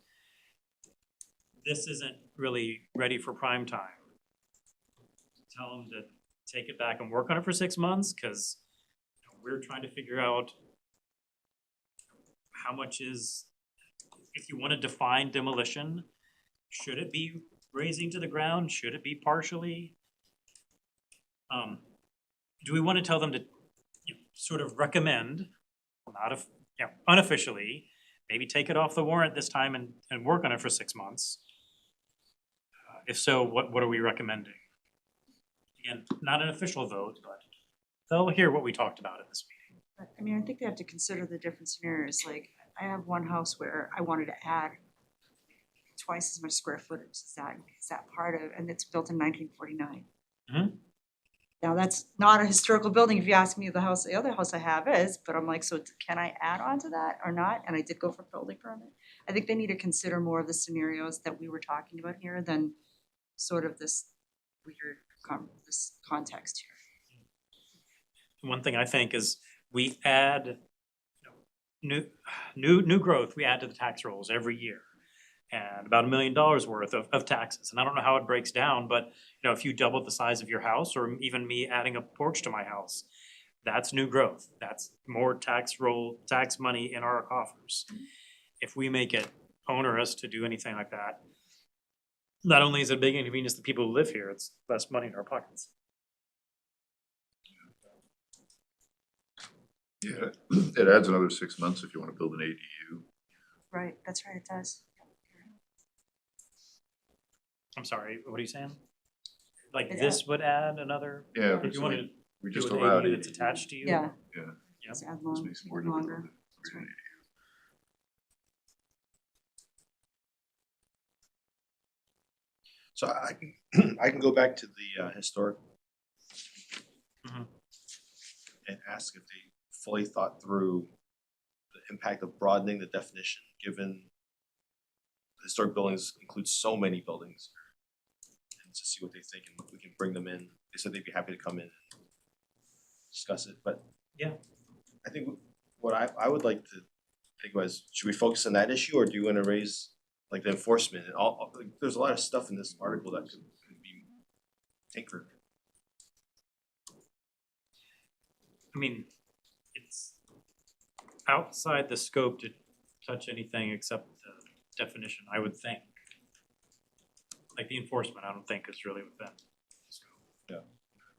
this isn't really ready for prime time, tell them to take it back and work on it for 6 months, because we're trying to figure out how much is, if you want to define demolition, should it be razing to the ground? Should it be partially? Do we want to tell them to sort of recommend, not unofficially, maybe take it off the warrant this time and work on it for 6 months? If so, what are we recommending? Again, not an official vote, but they'll hear what we talked about in this meeting. I mean, I think they have to consider the different scenarios, like, I have one house where I wanted to add twice as much square footage, is that part of, and it's built in 1949. Mhm. Now, that's not a historical building, if you ask me, the other house I have is, but I'm like, so can I add on to that or not? And I did go for building permit. I think they need to consider more of the scenarios that we were talking about here than sort of this weird, this context here. One thing I think is we add new growth, we add to the tax rolls every year. And about $1 million worth of taxes. And I don't know how it breaks down, but if you double the size of your house, or even me adding a porch to my house, that's new growth. That's more tax money in our coffers. If we make it onerous to do anything like that, not only is it a big inconvenience to people who live here, it's less money in our pockets. Yeah, it adds another 6 months if you want to build an ADU. Right, that's right, it does. I'm sorry, what are you saying? Like It this would add another, Yeah, if you wanted to we do just an allowed ADU it. that's attached to you? Yeah. Yeah. Yep. Just add This long, makes it make more it difficult longer. to create an ADU. So I can go back to the historic Mhm. and ask if they fully thought through the impact of broadening the definition, given the historic buildings include so many buildings. And to see what they think, and we can bring them in. They said they'd be happy to come in and discuss it, but Yeah. I think what I would like to think was, should we focus on that issue, or do you wanna raise like the enforcement and all, like, there's a lot of stuff in this article that could be tinkered. I mean, it's outside the scope to touch anything except the definition, I would think. Like the enforcement, I don't think is really within the scope. Yeah.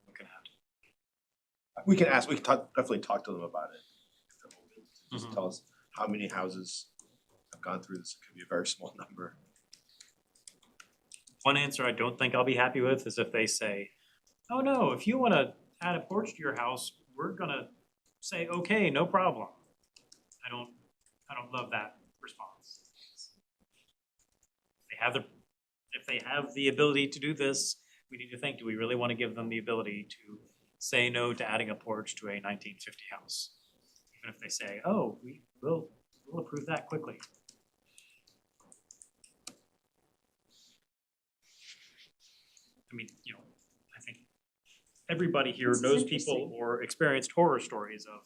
Looking at. We can ask, we can definitely talk to them about it. If they're open to just Mhm. tell us how many houses have gone through this. It could be a very small number. One answer I don't think I'll be happy with is if they say, oh no, if you wanna add a porch to your house, we're gonna say, okay, no problem. I don't love that response. If they have the ability to do this, we need to think, do we really wanna give them the ability to say no to adding a porch to a 1950 house? Even if they say, oh, we'll approve that quickly. I mean, I think everybody here This is knows people interesting. or experienced horror stories of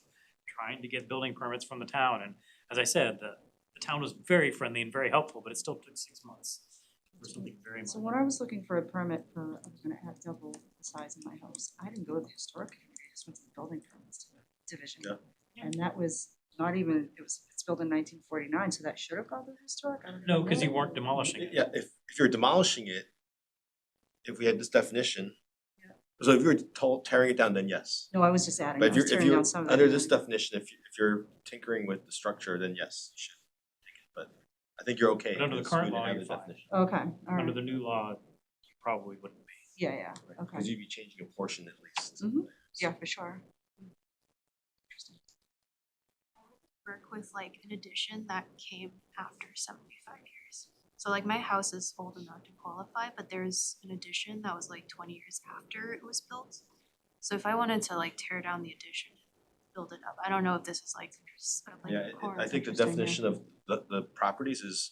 trying to get building permits from the town, and as I said, the town was very friendly and very helpful, but it still took 6 months for something very much. So when I was looking for a permit for, I was gonna add double the size of my house, I didn't go to the historic committee, I just went to the building permits division. Yeah. And that was not even, it's built in 1949, so that should have gone to the historic, I don't No, even because you know. weren't demolishing it. Yeah, if you're demolishing it, if we had this definition. Yeah. So if you were tearing it down, then yes. No, I was just adding, But I if you're, was if tearing you're down some of it. under and this then- definition, if you're tinkering with the structure, then yes, you should take it, but I think you're okay. But under the because current we didn't law, have you're the fine. definition. Okay, all Under right. the new law, you probably wouldn't be. Yeah, yeah, right? okay. Cause you'd be changing a portion at least. Mhm. Yeah, for sure. Work with like an addition that came after 75 years. So like my house is old enough to qualify, but there's an addition that was like 20 years after it was built. So if I wanted to like tear down the addition, build it up, I don't know if this is like Yeah, core. I think the interesting, yeah. definition of the properties is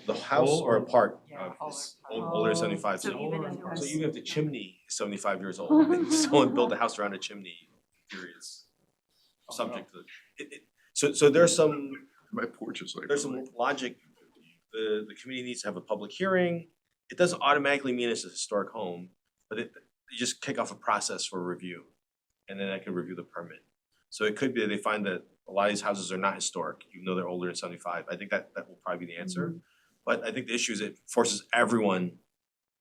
the house or a part Yeah, of whole is or older than part. 75. So even if it So was. even if the chimney is 75 years old, and someone built a house around a chimney, it's subject to so there's some My porch is like. there's some logic. The committee needs to have a public hearing. It doesn't automatically mean it's a historic home, but you just kick off a process for review. And then I can review the permit. So it could be that they find that a lot of these houses are not historic, even though they're older than 75. I think that will probably be the answer. But I think the issue is it forces everyone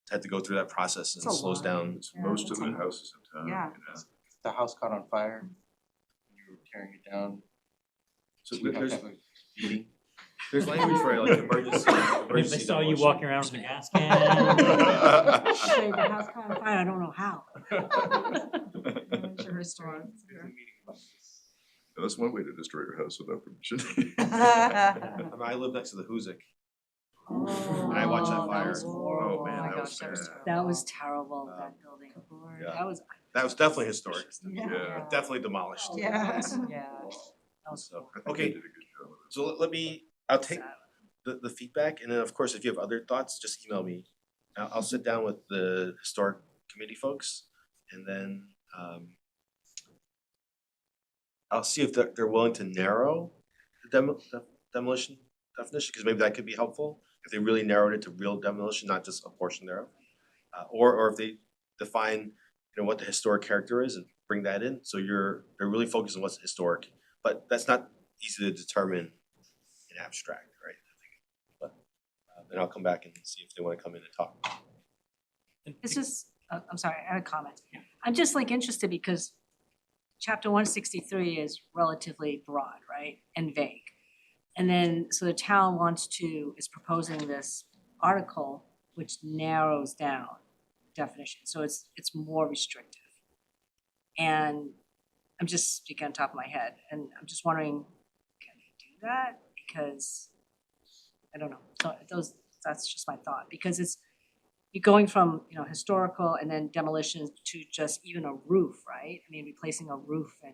to have to go through that process and It's a slows lot. down. It's most of the houses in town, Yeah. you know. The house caught on fire, you were tearing it down, So you have there's to have a meeting. there's language for like emergency But if they saw you demolition. walking around with a gas can. Say the house caught on fire, I don't know how. Sure, restaurant. That's one way to destroy your house without permission. I live next to the Hoosic. And I watched that fire. was horrible. Oh, man, Oh my that gosh, was that was bad. terrible. That was terrible, that building. yeah. That was. That was definitely historic. Yeah. Definitely demolished. Yeah. Yeah. That was So, I think they okay, did a good job of it. so let me, I'll take the feedback, and then of course, if you have other thoughts, just email me. I'll sit down with the historic committee folks, and then I'll see if they're willing to narrow the demolition definition, because maybe that could be helpful, if they really narrowed it to real demolition, not just a portion thereof. Or if they define, what the historic character is and bring that in, so they're really focused on what's historic, but that's not easy to determine in abstract, right? But then I'll come back and see if they wanna come in and talk. This is, I'm sorry, I had a comment. I'm just like interested because chapter 163 is relatively broad, right, and vague. And then, so the town is proposing this article which narrows down definition, so it's more restrictive. And I'm just speaking on top of my head, and I'm just wondering, can they do that? Because, I don't know, so that's just my thought, because you're going from, historical and then demolition to just even a roof, right? I mean, replacing a roof and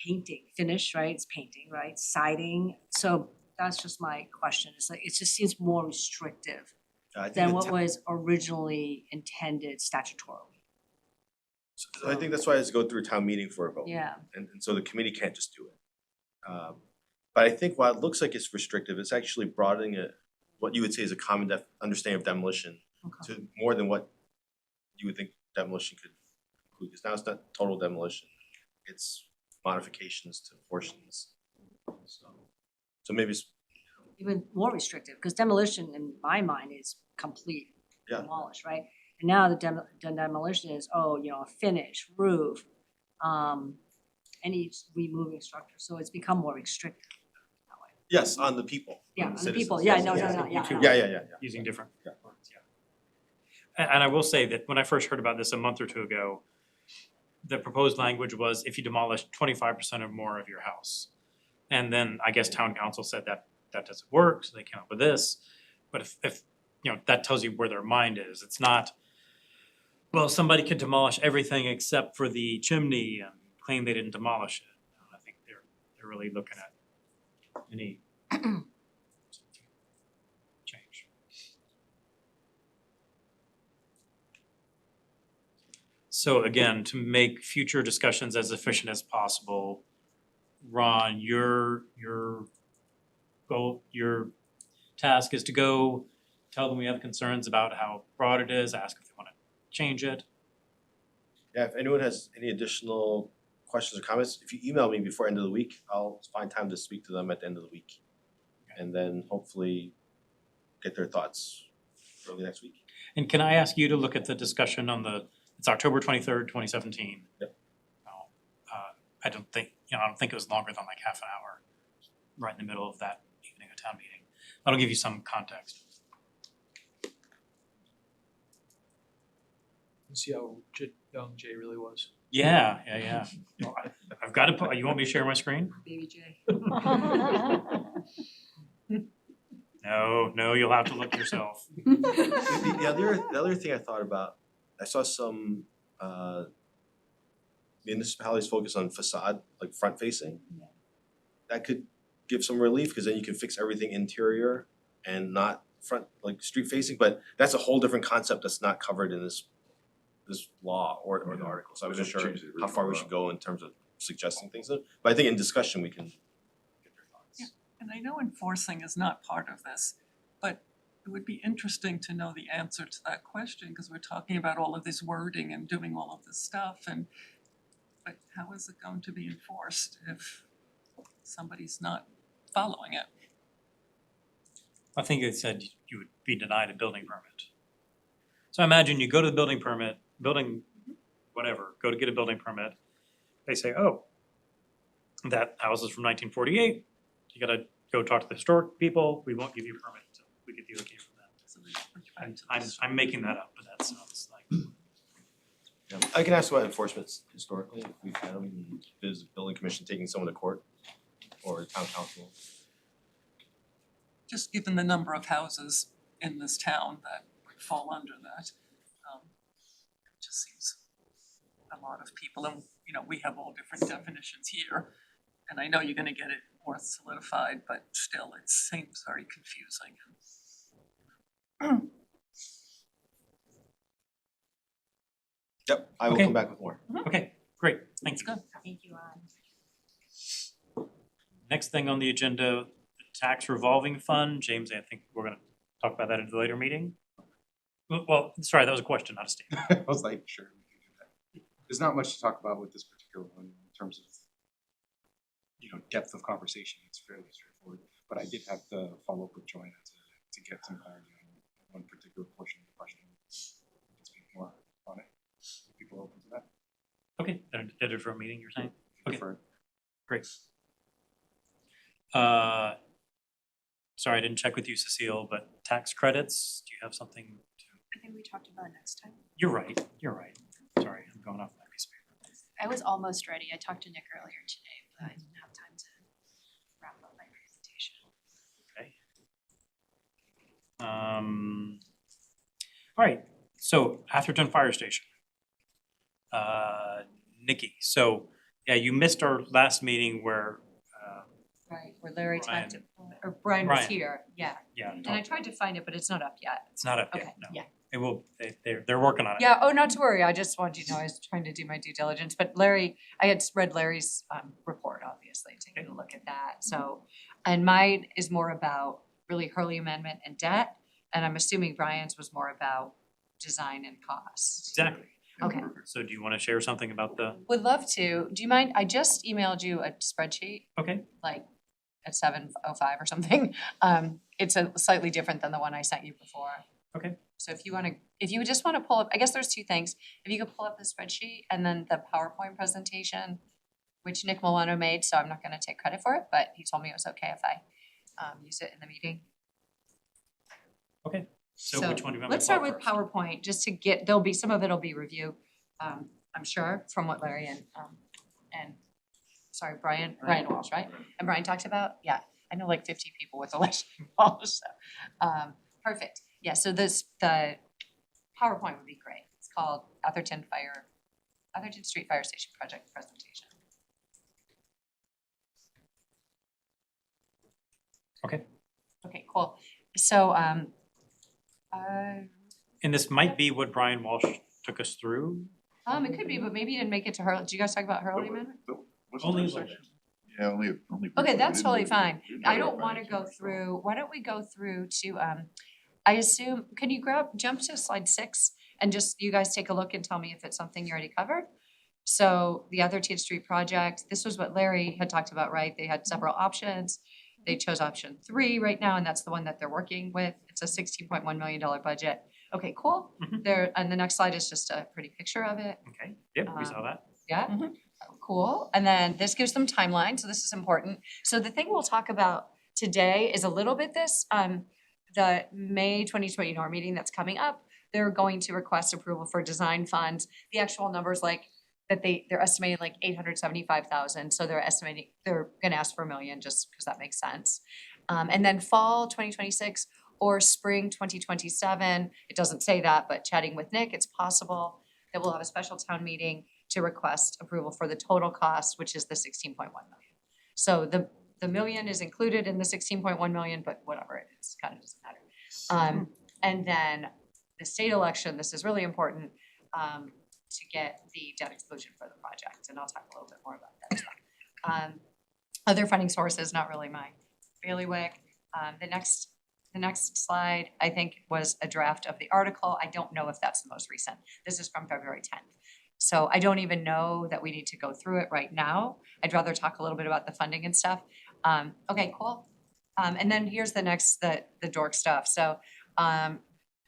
painting, finish, right? It's painting, right? Siding. So that's just my question. It's like, it just seems more restrictive I think than the what town- was originally intended statutorily. So I think that's why it has to go through town meeting for a vote. Yeah. And so the committee can't just do it. But I think while it looks like it's restrictive, it's actually broadening what you would say is a common understanding of demolition Okay. to more than what you would think demolition could include, because now it's not total demolition, it's modifications to portions. So maybe it's, Even more restrictive, because demolition in my mind is complete Yeah. demolish, right? And now the demolition is, a finish, roof, any removing structure, so it's become more restrictive. yes, on the people. Yeah, on on the citizens, people, yeah, yes, no, yes. no, no, yeah, I know. Yeah. Using different words, yeah. And I will say that when I first heard about this a month or two ago, the proposed language was if you demolish 25% or more of your house. And then I guess town council said that doesn't work, so they came up with this. But if that tells you where their mind is, it's not, well, somebody could demolish everything except for the chimney and claim they didn't demolish it. I think they're really looking at any change. So again, to make future discussions as efficient as possible, Ron, your goal, your task is to go tell them we have concerns about how broad it is, ask if they wanna change it. Yeah, if anyone has any additional questions or comments, if you email me before end of the week, I'll find time to speak to them at the end of the week. And then hopefully get their thoughts early next week. And can I ask you to look at the discussion on it's October 23rd, 2017. Yep. I don't think it was longer than like half an hour, right in the middle of that evening of town meeting. That'll give you some context. see how young Jay really was. Yeah. Well, I've got to put, you want me to share my screen? Baby J. No, you'll have to look yourself. The other thing I thought about, I saw some municipalities focus on facade, like front facing. That could give some relief, cause then you can fix everything interior and not front, like street facing, but that's a whole different concept that's not covered in this law or the article, so I wasn't sure Change the how far we should go in terms of suggesting things, but I think in discussion we can get their thoughts. Yeah. And I know enforcing is not part of this, but it would be interesting to know the answer to that question, because we're talking about all of this wording and doing all of this stuff, but how is it going to be enforced if somebody's not following it? I think it said you would be denied a building permit. So imagine you go to the building permit, go to get a building permit. They say, oh, that house is from 1948. You gotta go talk to the historic people. We won't give you a permit until we get the okay from them. So they put you back to this. I'm making that up, but that sounds like. Yeah, I can ask about enforcement historically, if we've had them, is the building commission taking someone to court or town council? Just given the number of houses in this town that would fall under that, it just seems a lot of people, and we have all different definitions here. And I know you're gonna get it more solidified, but still, it seems very confusing. Yep, I will Okay. come back with more. Okay, great, thank you. Good. Thank you, Next thing on the agenda, the tax revolving fund. James, I think we're gonna talk about that at a later meeting. Well, sorry, that was a question, not a statement. I was like, sure, we can do that. There's not much to talk about with this particular one in terms of, depth of conversation. It's fairly straightforward. But I did have to follow up with Joanna to get some clarity on one particular portion of the question. Speak more on it. People open to that. Okay, at a different meeting, you're saying? Okay. Prefer. Great. Sorry, I didn't check with you, Cecile, but tax credits, do you have something to? I think we talked about it next time. You're right. Sorry, I'm going off my piece of paper. I was almost ready. I talked to Nick earlier today, but I didn't have time to wrap up my presentation. Okay. All right, so Atherton Fire Station. Nikki, so, yeah, you missed our last meeting where, Right, where Larry Brian- talked, or Brian was Brian. here, yeah. yeah, And I tried to find it, but it's not up yet. it's not up Okay, yet, no. yeah. It will, they're working on it. Yeah, oh, not to worry, I just wanted you to know I was trying to do my due diligence, but Larry, I had read Larry's report, obviously, taking a look at that, so. And mine is more about really Hurley Amendment and debt, and I'm assuming Brian's was more about design and cost. Exactly. Okay, So do you wanna share something about the, would love to, do you mind, I just emailed you a spreadsheet, okay, like at 7:05 or something. It's a slightly different than the one I sent you before. Okay. So if you just wanna pull up, I guess there's two things. If you could pull up the spreadsheet and then the PowerPoint presentation, which Nick Milano made, so I'm not gonna take credit for it, but he told me it was okay if I use it in the meeting. okay. So which one do you want me to Let's start pull with first? PowerPoint, just to get, there'll be, some of it'll be review, I'm sure, from what Larry and Brian Walsh, right? And Brian talked about, yeah, I know like 50 people with election Walsh, so, perfect. Yeah, so the PowerPoint would be great. It's called Atherton Street Fire Station Project Presentation. Okay. Okay, cool. So, And this might be what Brian Walsh took us through, it could be, but maybe you didn't make it to Hurley. Did you guys talk about Hurley Amendment? only a little bit. Yeah, only. Okay, that's totally fine. We didn't I have don't a wanna finance go director. through, why don't we go through to, I assume, can you jump to slide 6 and just, you guys take a look and tell me if it's something you already covered? So the Atherton Street project, this was what Larry had talked about, right? They had several options. They chose option 3 right now, and that's the one that they're working with. It's a $16.1 million budget. Okay, cool. Mhm. There, and the next slide is just a pretty picture of it. Okay, yep, we saw that. Yeah, Mhm. cool. And then this gives them timeline, so this is important. So the thing we'll talk about today is a little bit this, the May 2020 NOR meeting that's coming up. they're going to request approval for design funds. The actual numbers like that they're estimating like 875,000, so they're gonna ask for $1 million just because that makes sense. And then fall 2026 or spring 2027, it doesn't say that, but chatting with Nick, it's possible that we'll have a special town meeting to request approval for the total cost, which is the 16.1 million. So the $1 million is included in the 16.1 million, but whatever it is, kind of doesn't matter. And then the state election, this is really important, to get the debt exclusion for the project, and I'll talk a little bit more about that as well. Other funding sources, not really my bailiwick. The next slide, I think, was a draft of the article. I don't know if that's the most recent. This is from February 10th. So I don't even know that we need to go through it right now. I'd rather talk a little bit about the funding and stuff. Okay, cool. And then here's the next, the dork stuff. So,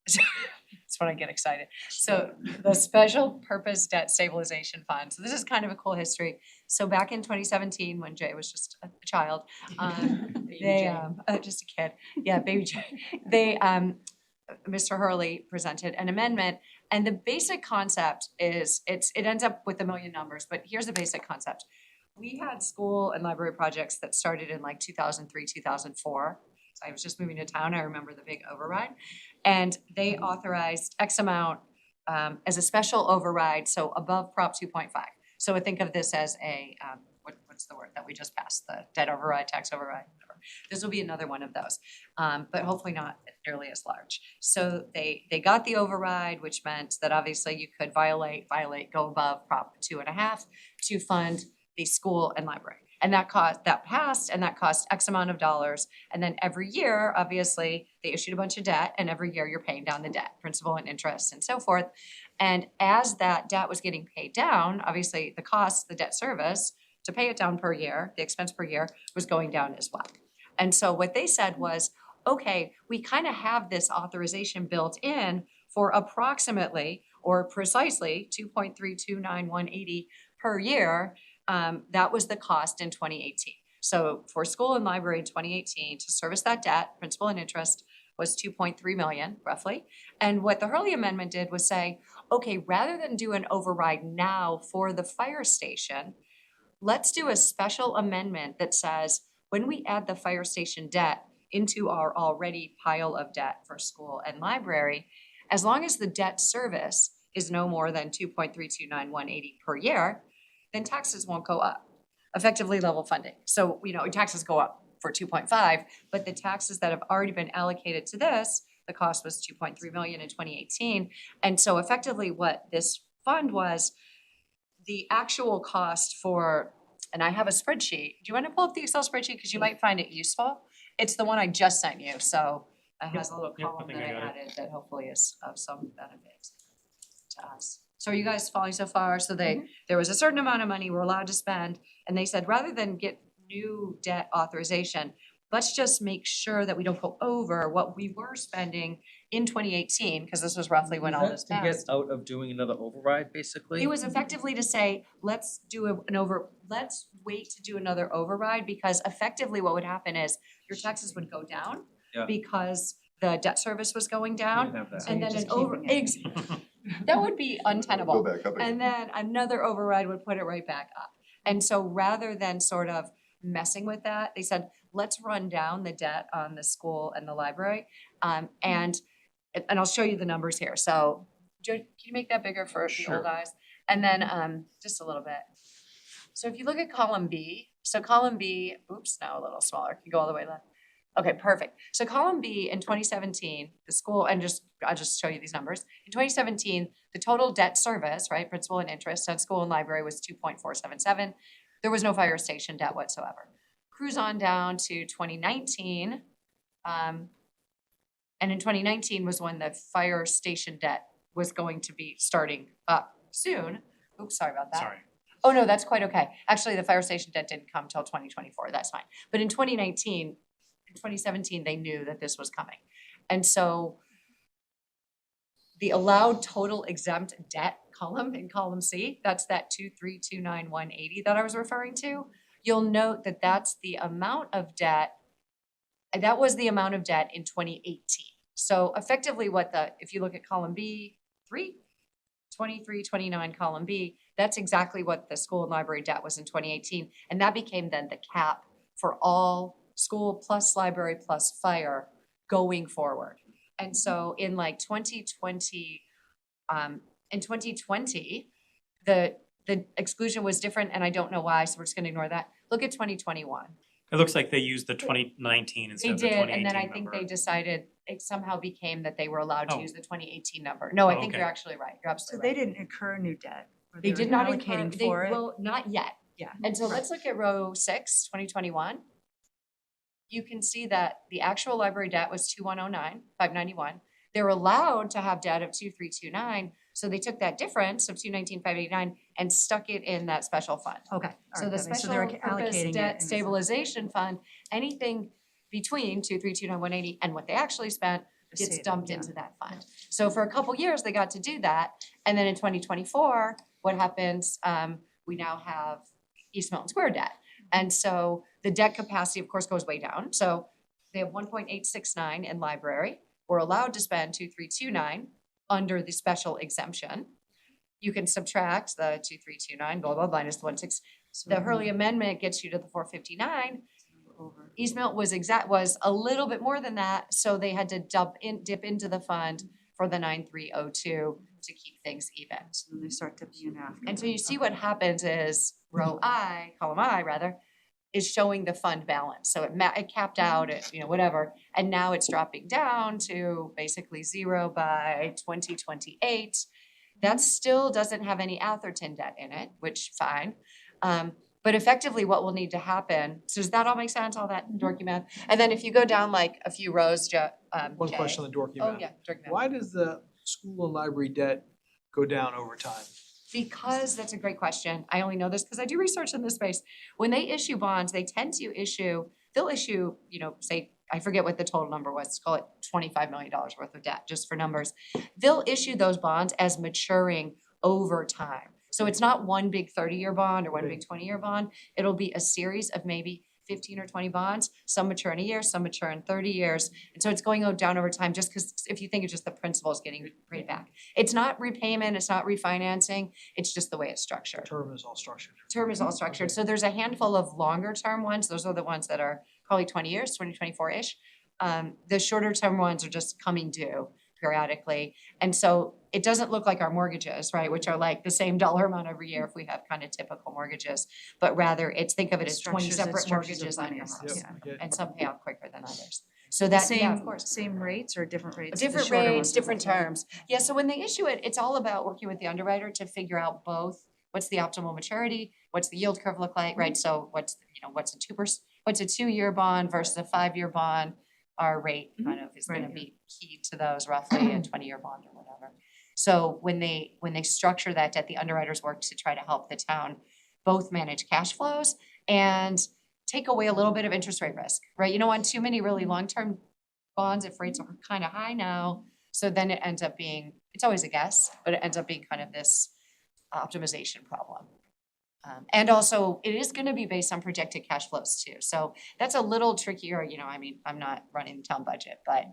it's when I get excited. So the Special Purpose Debt Stabilization Fund. So this is kind of a cool history. So back in 2017, when Jay was just a child, they, just a kid, yeah, baby Jay, they, Mr. Hurley presented an amendment, and the basic concept is, it ends up with a million numbers, but here's the basic concept. We had school and library projects that started in like 2003, 2004. I was just moving to town, I remember the big override, and they authorized X amount as a special override, so above Prop 2.5. So I think of this as a, what's the word that we just passed, the debt override, tax override, whatever. This will be another one of those, but hopefully not nearly as large. So they got the override, which meant that obviously you could violate, go above Prop 2.5 to fund the school and library. And that passed, and that cost X amount of dollars. And then every year, obviously, they issued a bunch of debt, and every year you're paying down the debt, principal and interest and so forth. And as that debt was getting paid down, obviously the cost, the debt service, to pay it down per year, the expense per year was going down as well. And so what they said was, okay, we kind of have this authorization built in for approximately or precisely 2.329,180 per year. That was the cost in 2018. So for school and library in 2018, to service that debt, principal and interest, was 2.3 million roughly. And what the Hurley Amendment did was say, okay, rather than do an override now for the fire station, let's do a special amendment that says, when we add the fire station debt into our already pile of debt for school and library, as long as the debt service is no more than 2.329,180 per year, then taxes won't go up, effectively level funding. So, taxes go up for 2.5, but the taxes that have already been allocated to this, the cost was 2.3 million in 2018. And so effectively what this fund was, the actual cost for, and I have a spreadsheet. Do you want to pull up the Excel spreadsheet? Because you might find it useful. It's the one I just sent you, so it has a little column that I added that hopefully is of some benefit to us. So are you guys following so far? So there was a certain amount of money we're allowed to spend, and they said, rather than get new debt authorization, let's just make sure that we don't go over what we were spending in 2018, because this was roughly when all this To get passed. out of doing another override, basically? It was effectively to say, let's wait to do another override, because effectively what would happen is your taxes would go down Yeah. because the debt service was going We down, didn't have that. and then just an over, keeping that would be untenable. Go back up again. And then another override would put it right back up. And so rather than sort of messing with that, they said, let's run down the debt on the school and the library. And I'll show you the numbers here. So Joe, can you make that bigger for the Sure. old eyes? And then just a little bit. So if you look at column B, so column B, oops, now a little smaller, can you go all the way left? Okay, perfect. So column B in 2017, the school, and I'll just show you these numbers. In 2017, the total debt service, right, principal and interest on school and library was 2.477. There was no fire station debt whatsoever. Cruise on down to 2019. And in 2019 was when the fire station debt was going to be starting up soon. Oops, sorry about that. Sorry. Oh, no, that's quite okay. Actually, the fire station debt didn't come till 2024, that's fine. But in 2019, in 2017, they knew that this was coming. And so the allowed total exempt debt column in column C, that's that 2.329,180 that I was referring to. You'll note that that's the amount of debt, that was the amount of debt in 2018. So effectively if you look at column B, 23, 29, column B, that's exactly what the school and library debt was in 2018. And that became then the cap for all school plus library plus fire going forward. And so in like 2020, the exclusion was different, and I don't know why, so we're just gonna ignore that. Look at 2021. It looks like they used the 2019 They instead of the did, 2018 and then I number. think they decided, it somehow became that they were allowed to Oh. use the 2018 number. No, I Oh, think okay. you're actually right, you're So absolutely they right. didn't incur new debt. or They were did not incur, allocating they, for it. well, not yet. Yeah. And so let's look at row 6, 2021. You can see that the actual library debt was 2109, 591. They're allowed to have debt of 2329, so they took that difference of 219, 589 and stuck it in that special fund. Okay, all So right, the that makes- special they're purpose allocating it debt in a stabilization fund, anything between 2329, 180 and what they actually spent Just gets save it, dumped yeah. into that fund. So for a couple years, they got to do that, and then in 2024, what happens, we now have East Milton Square debt. And so the debt capacity, of course, goes way down, so they have 1.869 in library. We're allowed to spend 2329 under the special exemption. You can subtract the 2329, blah, blah, blah, minus the 16. The Hurley amendment gets you to the 459. Over. East Milton was a little bit more than that, so they had to dip into the fund for the 9302 to keep things even. So then they start dipping in after. And so you see Okay. what happens is column I rather, is showing the fund balance. So it capped out at, whatever, and now it's dropping down to basically 0 by 2028. That still doesn't have any Atherton debt in it, which fine. But effectively what will need to happen, so does that all make sense, all that dorky math? And then if you go down like a few rows, One Jay. question on the dorky Oh, math. yeah, dorky math. Why does the school and library debt go down over time? Because that's a great question. I only know this because I do research in this space. When they issue bonds, they tend to they'll issue, say, I forget what the total number was, call it $25 million worth of debt, just for numbers. They'll issue those bonds as maturing over time. So it's not one big 30-year bond or one big 20-year bond. It'll be a series of maybe 15 or 20 bonds. Some mature in a year, some mature in 30 years. And so it's going down over time just because if you think it's just the principal is getting paid back. It's not repayment, it's not refinancing, it's just the way it's structured. Term is all structured. Term is all structured. So there's a handful of longer term ones. Those are the ones that are probably 20 years, 2024-ish. The shorter term ones are just coming due periodically. And so it doesn't look like our mortgages, right, which are like the same dollar amount every year if we have kind of typical mortgages. But rather think of it as 20 Structures- separate structures of mortgages on your finance, house. Yep, I get it. And some pay off quicker than others. So that, yeah, of Same, course. same rates or different rates? The Different shorter rates, ones. different terms. Yeah, so when they issue it, it's all about working with the underwriter to figure out both what's the optimal maturity, what's the yield curve look like, right? So what's a 2-year bond versus a 5-year bond? Our rate kind of is gonna Right. be key to those, roughly a 20-year bond or whatever. So when they structure that debt, the underwriters work to try to help the town both manage cash flows and take away a little bit of interest rate risk, right? On too many really long-term bonds, if rates are kind of high now, so then it ends up being, it's always a guess, but it ends up being kind of this optimization problem. And also, it is gonna be based on projected cash flows too, so that's a little trickier, I'm not running the town budget, but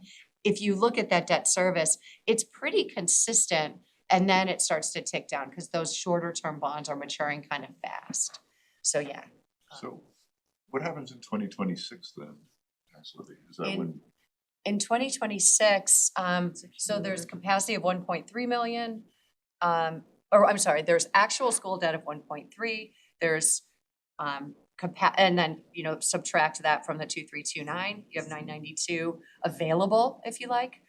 if you look at that debt service, it's pretty consistent, and then it starts to tick down, because those shorter term bonds are maturing kind of fast, so yeah. So what happens in 2026 then, actually? Is that In- when, In 2026, so there's capacity of 1.3 million. There's actual school debt of 1.3, there's and then, subtract that from the 2329, you have 992 available, if you like.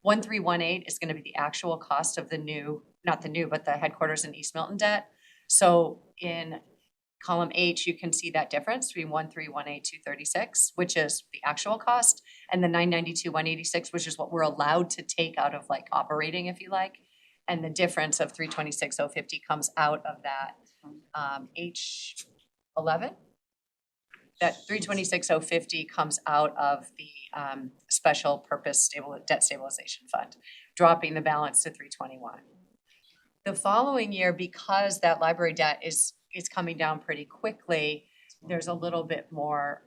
1318 is gonna be the actual cost of but the headquarters in East Milton debt. So in column H, you can see that difference between 1318, 236, which is the actual cost, and the 992, 186, which is what we're allowed to take out of like operating, if you like. And the difference of 326, 050 comes out of that H11. That 326, 050 comes out of the special purpose debt stabilization fund, dropping the balance to 321. The following year, because that library debt is coming down pretty quickly, there's a little bit more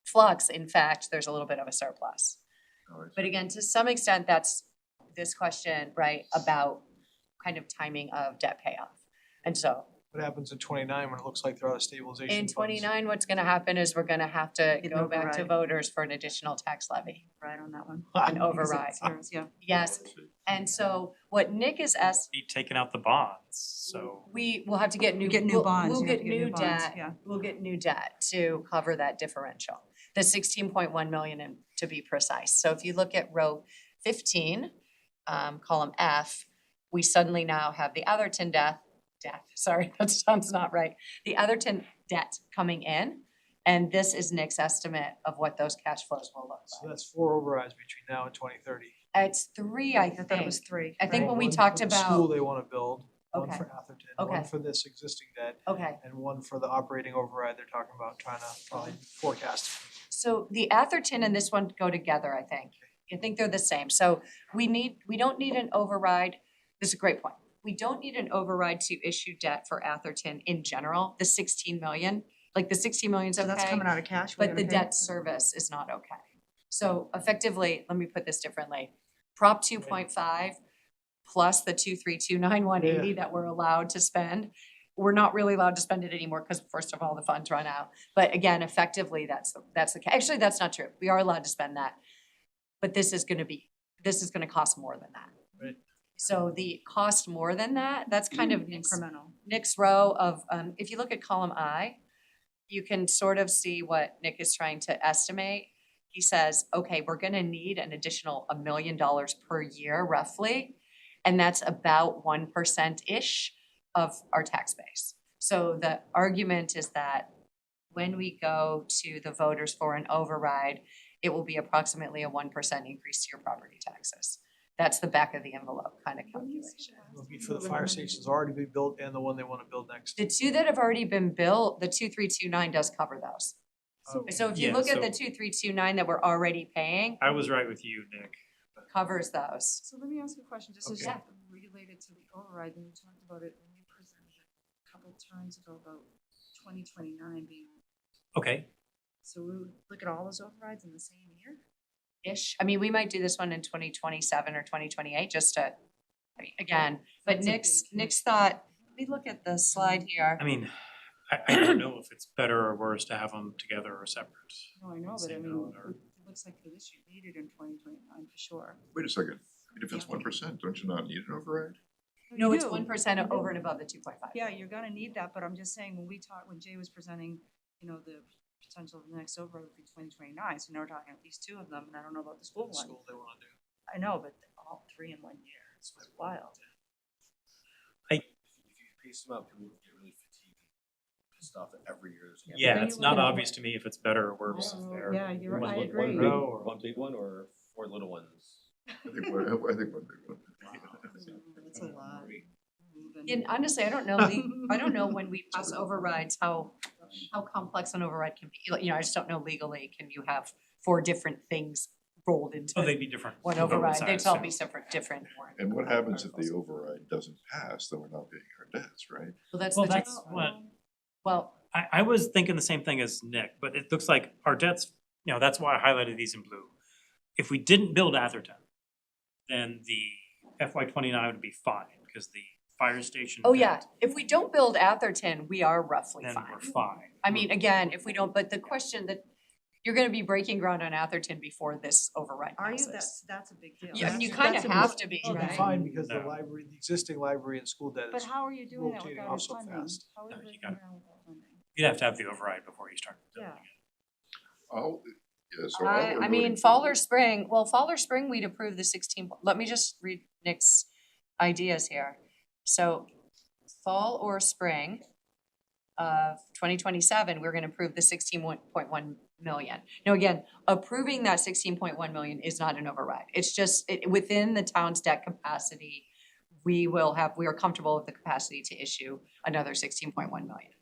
flux. In fact, there's a little bit of a surplus. Oh, I see. But again, to some extent, that's this question, right, about kind of timing of debt payoff. And so What happens in 29 when it looks like they're out of stabilization in funds? 29, what's gonna happen is we're gonna have to Get an go back to override. voters for an additional tax levy, Right on that one. an override. Yeah. Yes, and so what Nick is Be taking out the bonds, so. we will have to get new, Get new we'll- bonds, we'll you have get to get new new bonds, debt, yeah. we'll get new debt to cover that differential. The 16.1 million to be precise. So if you look at row 15, column F, we suddenly now have the Atherton debt, sorry, that sounds not right. The Atherton debt coming in, and this is Nick's estimate of what those cash flows will look So like. that's 4 overrides between now and 2030. It's 3, I I thought it was think. 3. I think right? when we One for talked the School about, they wanna build, one Okay. for Atherton, Okay. one for this existing debt, okay. and one for the operating override they're talking about trying to probably forecast. So the Atherton and this one go together, I think. I think they're the same. So we don't need an override. This is a great point. We don't need an override to issue debt for Atherton in general, the 16 million, like the 16 million's So that's okay, coming out of cash, we're but the gonna pay? debt service is not okay. So effectively, let me put this differently. Prop 2.5 plus the 2329180 that we're allowed to spend. We're not really allowed to spend it anymore because first of all, the funds run out. But again, effectively, that's the actually, that's not true. We are allowed to spend that. But this is gonna cost more than that. Right. So the cost more than that, that's kind of Incremental. Nick's row of, if you look at column I, you can sort of see what Nick is trying to estimate. He says, okay, we're gonna need an additional $1 million per year roughly, and that's about 1%-ish of our tax base. So the argument is that when we go to the voters for an override, it will be approximately a 1% increase to your property taxes. That's the back of the envelope kind of calculation. It'll be for the fire stations already be built and the one they wanna build next. The two that have already been built, the 2329 does cover those. Okay. So if you Yeah, look at so- the 2329 that we're already paying, I was right with you, Nick. covers those. So let me ask you a question, just as Okay. related to the override, and you talked about it when you presented it a couple times ago about 2029 being, Okay, so we would look at all those overrides in the same year? Ish. I mean, we might do this one in 2027 or 2028 just to, I mean, again, but That's a Nick's, big Nick's thought, let me look at the slide here. I mean, I don't know if it's better or worse to have them together or separate. No, I know, but I Same mean, note, or- it looks like for this you need it in 2029 for sure. Wait a second, if it's 1%, don't you not need an override? No, it's You do. 1% You do. over and above the 2.5. Yeah, you're gonna need that, but I'm just saying, when Jay was presenting, you know, the potential of the next override would be 2029, so now we're talking at least 2 of them, and I don't know about the school The one. school they wanna do. I know, but all 3 in 1 year, it's wild. If you pace them out, people get really fatigued and pissed off that every year there's. Yeah, then it's you not look at- obvious to me if it's better or worse. I if don't know. they're Yeah, you're one- right, I one agree. big Big- or- One big one or 4 little ones? I think one big one. That's a lot. And honestly, I don't know, I don't know when we pass overrides, how complex an override can be. Like, you know, I just don't know legally, can you have 4 different things rolled into Oh, they'd be different. one vote override? size, They'd all so. be different warrant. And what happens if the override doesn't pass, then we're not paying our debts, right? Well, that's Well, the, that's what, well, I was thinking the same thing as Nick, but it looks like our debts, you know, that's why I highlighted these in blue. If we didn't build Atherton, then the FY 29 would be fine, because the fire station. oh yeah, debt, if we don't build Atherton, we are roughly Then fine. we're fine. I mean, again, if we don't, but the question that, you're gonna be breaking ground on Atherton before this override Are you? passes. That's a big deal. Yeah, and you That's- kinda that's a have big- to be, It'll be right? fine because the No. library, the existing library and school debt But is how are you doing that rotating without off it so funding? fast. How are you No, you breaking gotta- ground without funding? You'd have to have the override before you start building Yeah. it. So all we're I mean, voting fall for- or spring, well, fall or spring, we'd approve the 16, let me just read Nick's ideas here. So fall or spring of 2027, we're gonna approve the 16.1 million. Now, again, approving that 16.1 million is not an override. It's just, within the town's debt capacity, we are comfortable with the capacity to issue another 16.1 million.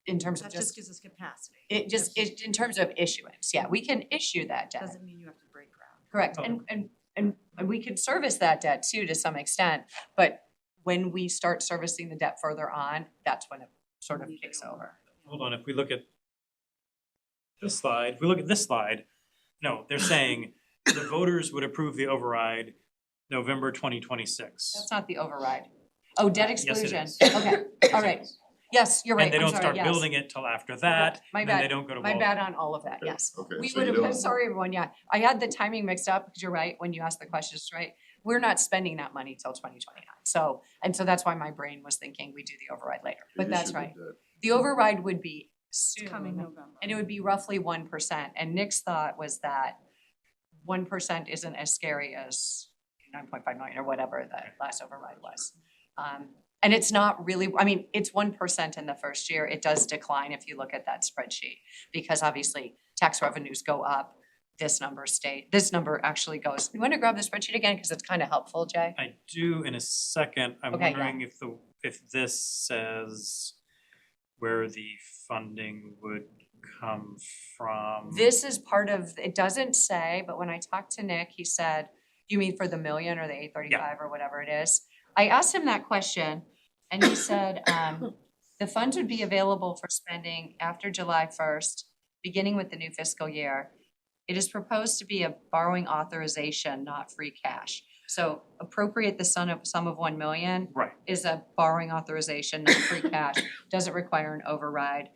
In terms of That just just, gives us capacity. in terms of issuance, yeah, we can issue that debt. Doesn't mean you have to break ground. Correct, Oh. and we can service that debt too to some extent, but when we start servicing the debt further on, that's when it sort of kicks over. Hold on, if we look at this slide, no, they're saying the the voters would approve the override November 2026. That's not the override. Oh, debt Yes, it exclusion. is. Okay, all right. Yes, you're right. And they I'm don't sorry, start yes. building it till after that, My and then bad. they don't go to My vote. bad on all of that, Okay, yes. okay, We so would you have, don't- sorry, everyone, yeah. I had the timing mixed up, because you're right, when you asked the questions, right? We're not spending that money till 2029. So that's why my brain was thinking we do the override later, but You that's issued right. the debt. The override would be soon. Coming November. And it would be roughly 1%. And Nick's thought was that 1% isn't as scary as 9.5 million or whatever the last override was. And it's not really, I mean, it's 1% in the first year. It does decline if you look at that spreadsheet, because obviously tax revenues go up. This number actually goes. You want to grab the spreadsheet again, because it's kind of helpful, Jay? I do in a second. I'm Okay, yeah. wondering if this says where the funding would come from. This is part of, it doesn't say, but when I talked to Nick, he said, you mean for the million or the 835 or whatever it is? I asked him that question, and he said, the funds would be available for spending after July 1st, beginning with the new fiscal year. It is proposed to be a borrowing authorization, not free cash. So appropriate the sum of 1 million Right. is a borrowing authorization, not free cash, doesn't require an override.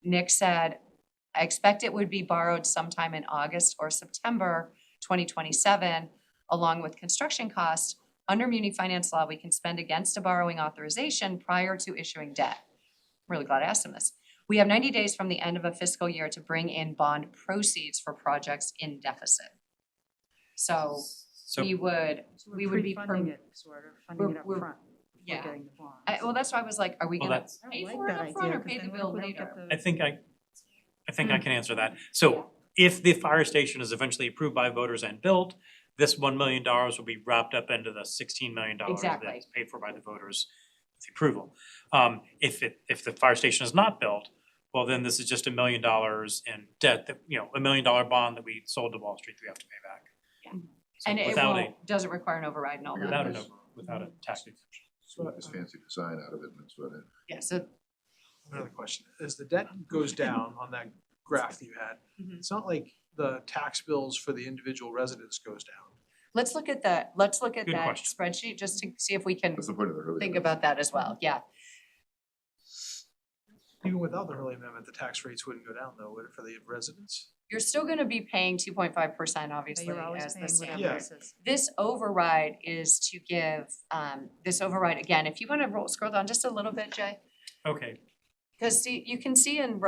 Nick said, I expect it would be borrowed sometime in August or September 2027, along with construction costs. Under muni finance law, we can spend against a borrowing authorization prior to issuing debt. I'm really glad I asked him this. We have 90 days from the end of a fiscal year to bring in bond proceeds for projects in deficit. So So we would be Pre-funding it, sort of, funding it up we're- front. yeah. Getting the bonds. well, that's why I was like, are we Well, gonna that's- I pay don't for like it that up front idea, or 'cause pay the then what bill if we don't later? get the- I think I can answer that. So if the fire station is eventually approved by voters and built, this $1 million will be wrapped up into the $16 million Exactly. that's paid for by the voters with the approval. If the fire station is not built, well, then this is just $1 million in debt that, $1 million bond that we sold to Wall Street that we have to pay back. Yeah. So And it without doesn't require an override and all that. without a tax exemption. So this fancy design out of it, and that's what it. Yeah, so Another question, as the debt goes down on that graph that you had, Mhm. it's not like the tax bills for the individual residents goes down. let's look at Good that question. spreadsheet just to see if we can That's the point of the early. think about that as well. Yeah. Even without the Hurley Amendment, the tax rates wouldn't go down though, would it, for the residents? You're still gonna be paying 2.5% Yeah, obviously you're always as the paying standard. whatever this is. This override is to give, this override, again, if you wanna scroll down just a little bit, Jay. Okay, Cause see, you can see in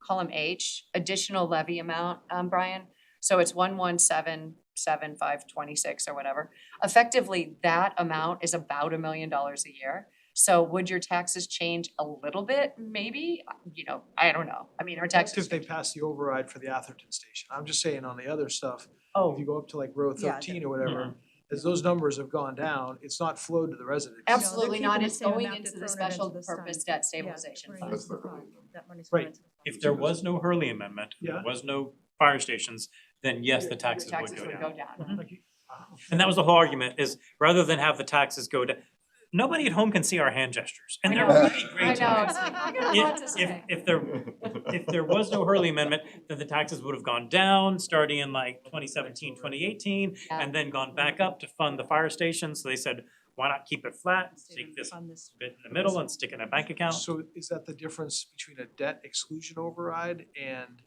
column H, additional levy amount, Brian. So it's 1177526 or whatever. Effectively, that amount is about $1 million a year. So would your taxes change a little bit? Maybe, I don't know. I mean, our That's taxes. if they pass the override for the Atherton station. I'm just saying on the other stuff, Oh, if you go up to like row Yeah, 13 or whatever, as those numbers have gone down, it's not flowed to the residents. absolutely not. keeping the It's same going amount, into they're the throwing it special into this purpose fund. debt stabilization Right, fund. That's not fund. really- That money's Right. going into the fund. if there was no Hurley Amendment, Yeah. there was no fire stations, then yes, the Your taxes would go down. Like you- And that was the whole argument, is rather than have the taxes go down, nobody at home can see our hand gestures, and I they're know. really I great. know, it's like, I got a lot to If, say. if there was no Hurley Amendment, then the taxes would have gone down, starting in like 2017, 2018, Yeah. and then gone back up to fund the fire station, so they said, why not keep it flat, take this Fund this. bit in the middle and stick it in a bank account? So is that the difference between a debt exclusion override and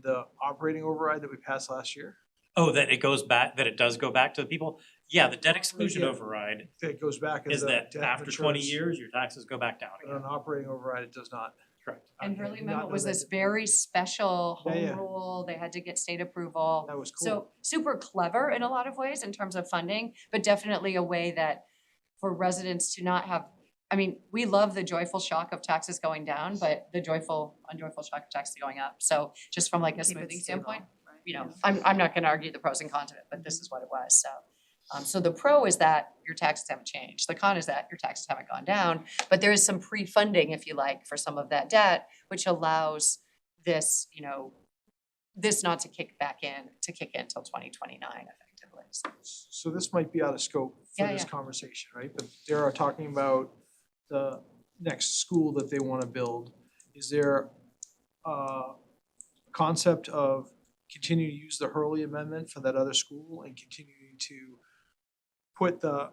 the operating override that we passed last year? Oh, that it does go back to the people? Yeah, the debt exclusion Yeah. override That goes back as is a that debt after 20 matures, years, your taxes go back down but again. an operating override, it does not. Correct. And Okay, Hurley did not Amendment know was that. this very special Yeah, home yeah. rule, they had to get state approval. That was cool. So super clever in a lot of ways in terms of funding, but definitely a way that for residents to not have, I mean, we love the joyful shock of taxes going down, but the unjoyful shock of taxes going up. So just from like a Keep it smoothing stable, standpoint, right? I'm not gonna argue the pros and cons of it, but this is what it was, so. So the pro is that your taxes haven't changed. The con is that your taxes haven't gone down, but there is some pre-funding, if you like, for some of that debt, which allows this, this not to kick in till 2029 effectively. So this might be out of scope for Yeah, this yeah. conversation, right? But they are talking about the next school that they wanna build. Is there a concept of continue to use the Hurley amendment for that other school and continue to put the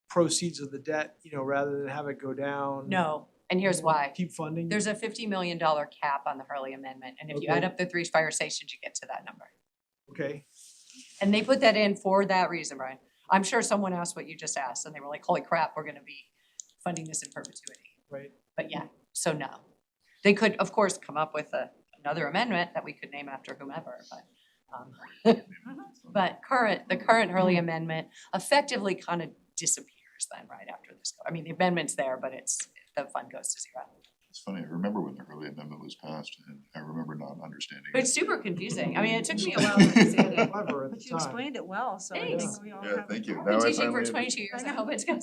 proceeds of the debt, rather than have it go down? No, and here's why. Keep funding? There's a $50 million cap on the Hurley amendment, and if you Okay. add up the 3 fire stations, you get to that number. Okay, And they put that in for that reason, Brian. I'm sure someone asked what you just asked, and they were like, holy crap, we're gonna be funding this in perpetuity. right. But yeah, so no. They could, of course, come up with another amendment that we could name after whomever, but the current Hurley amendment effectively kind of disappears then right after this. I mean, the amendment's there, but the fund goes to zero. It's funny, I remember when the Hurley Amendment was passed, and I remember not understanding But it. it's super confusing. I mean, it took me a while to understand it. Clever at the But you time. explained it well, so I Thanks. think we all Yeah, have. thank you. I've Now been I teaching for finally 22 years. I hope it's good.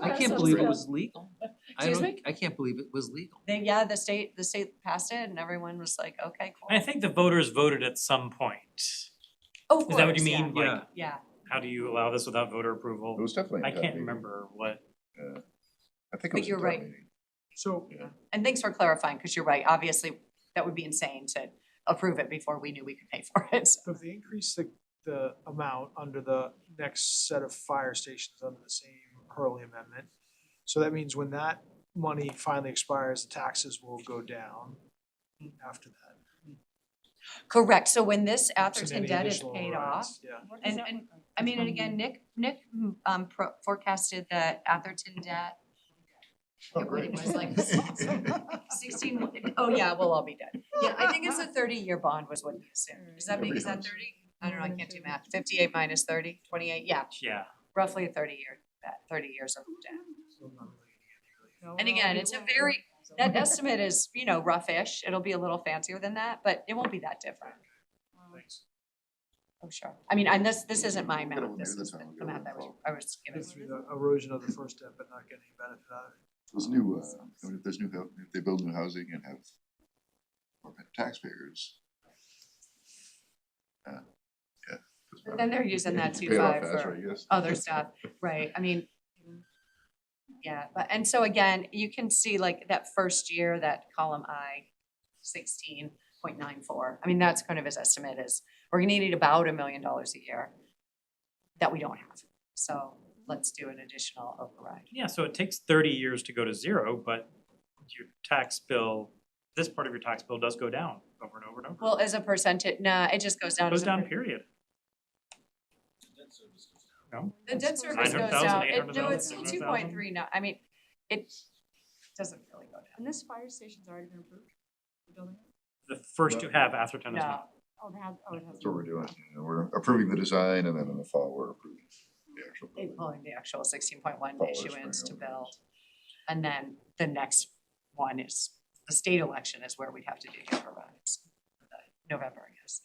I can't believe it was legal. Excuse me? I can't believe it was legal. The state passed it and everyone was like, okay, cool. And I think the voters voted at some point. Oh, of Is that what you course, yeah. mean? Like, Yeah, how do you allow this without voter approval? It was definitely. I a town can't meeting. remember what. Yeah. I think But it was a you're town right. meeting. So, and thanks for clarifying, because you're right, obviously, that would be insane to approve it before we knew we could pay for it, so. so if they increase the amount under the next set of fire stations under the same Hurley amendment, so that means when that money finally expires, the taxes will go down after that. Correct, so when this Absent Atherton any debt is additional paid off, overrides, Yeah. and I mean, and again, Nick forecasted that Atherton debt. Oh, It great. was like 16, oh yeah, we'll all be dead. Yeah, I think it's a 30-year bond was what he assumed. Is that 30? I don't know, I can't do math. 58 minus 30, 28, yeah, Yeah. roughly a 30-year debt, 30 years of debt. So not really And again, it's a very, that estimate is, roughish. It'll be a little fancier than that, but it won't be that different. Thanks. Oh, sure. I mean, and this isn't my Gotta math, remove this the is the town, the math I was given. Get through the erosion of the first step but not getting any benefit out of it. There's new, I mean, if there's if they build new housing and have more taxpayers. Yeah. But then they're using that Pay it off 2.5 faster, for I guess. other stuff, right? I mean, yeah, but, and so again, you can see like that first year, that column I, 16.94. I mean, that's kind of his estimate is, we're gonna need about $1 million a year that we don't have. So let's do an additional override. Yeah, so it takes 30 years to go to zero, but your tax bill, this part of your tax bill does go down over and over and over. Well, as a percentage, nah, it just goes down. Goes as a down, per- period. No? The debt service goes 900,000, down, 800,000, it's still 2.3 now, I mean, it doesn't really go down. And this fire station's already been approved? The building? The first to have Atherton is No, not. Oh, it has. That's what we're doing. We're approving the design, and then in the fall, we're approving the actual. they building. pulling the actual 16.1 Follow this issuance to thing, build. And then the next one is, the state election is where we'd have to do the overrides, November, I guess.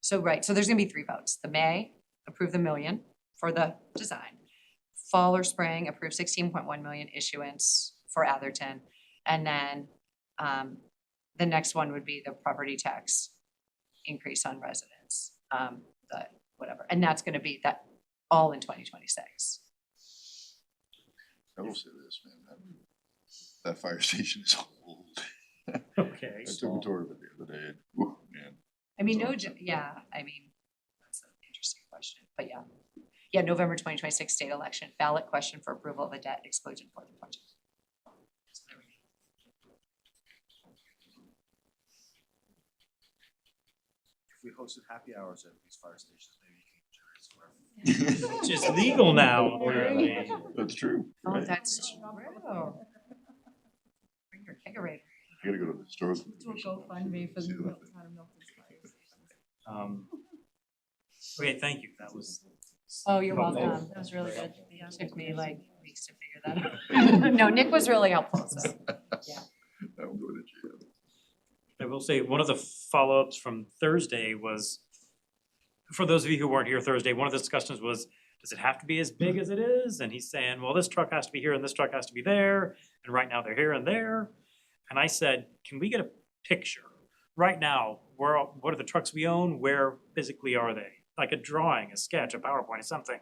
So, right, so there's gonna be 3 votes. The May, approve the million for the design. Fall or spring, approve 16.1 million issuance for Atherton. And then, the next one would be the property tax increase on residents, the whatever, and that's gonna be that all in 2026. I will say this, man, that fire station is old. Okay. I took a tour of it the other day, and, whew, man. I mean, yeah, I mean, that's an interesting question, but yeah. Yeah, November 2026 state election, ballot question for approval of a debt exclusion for the project. So there we go. If we hosted happy hours at these fire stations, maybe you can generate some revenue. Which is legal now, apparently. That's true. Oh, right? that's true. Bring your kegerator. You gotta go to the historical. Do a commission. GoFundMe for the See that Milton thing. town of Milton's fire station. Okay, thank you. That was. Oh, you're Well, welcome. That was really good. Yeah, it took me like weeks to figure that out. No, Nick was really helpful, so, yeah. I will go to jail. I will say, one of the follow-ups from Thursday was, for those of you who weren't here Thursday, one of the discussions was, does it have to be as big as it is? And he's saying, well, this truck has to be here and this truck has to be there, and right now they're here and there. And I said, can we get a picture? Right now, what are the trucks we own? Where physically are they? Like a drawing, a sketch, a PowerPoint, something.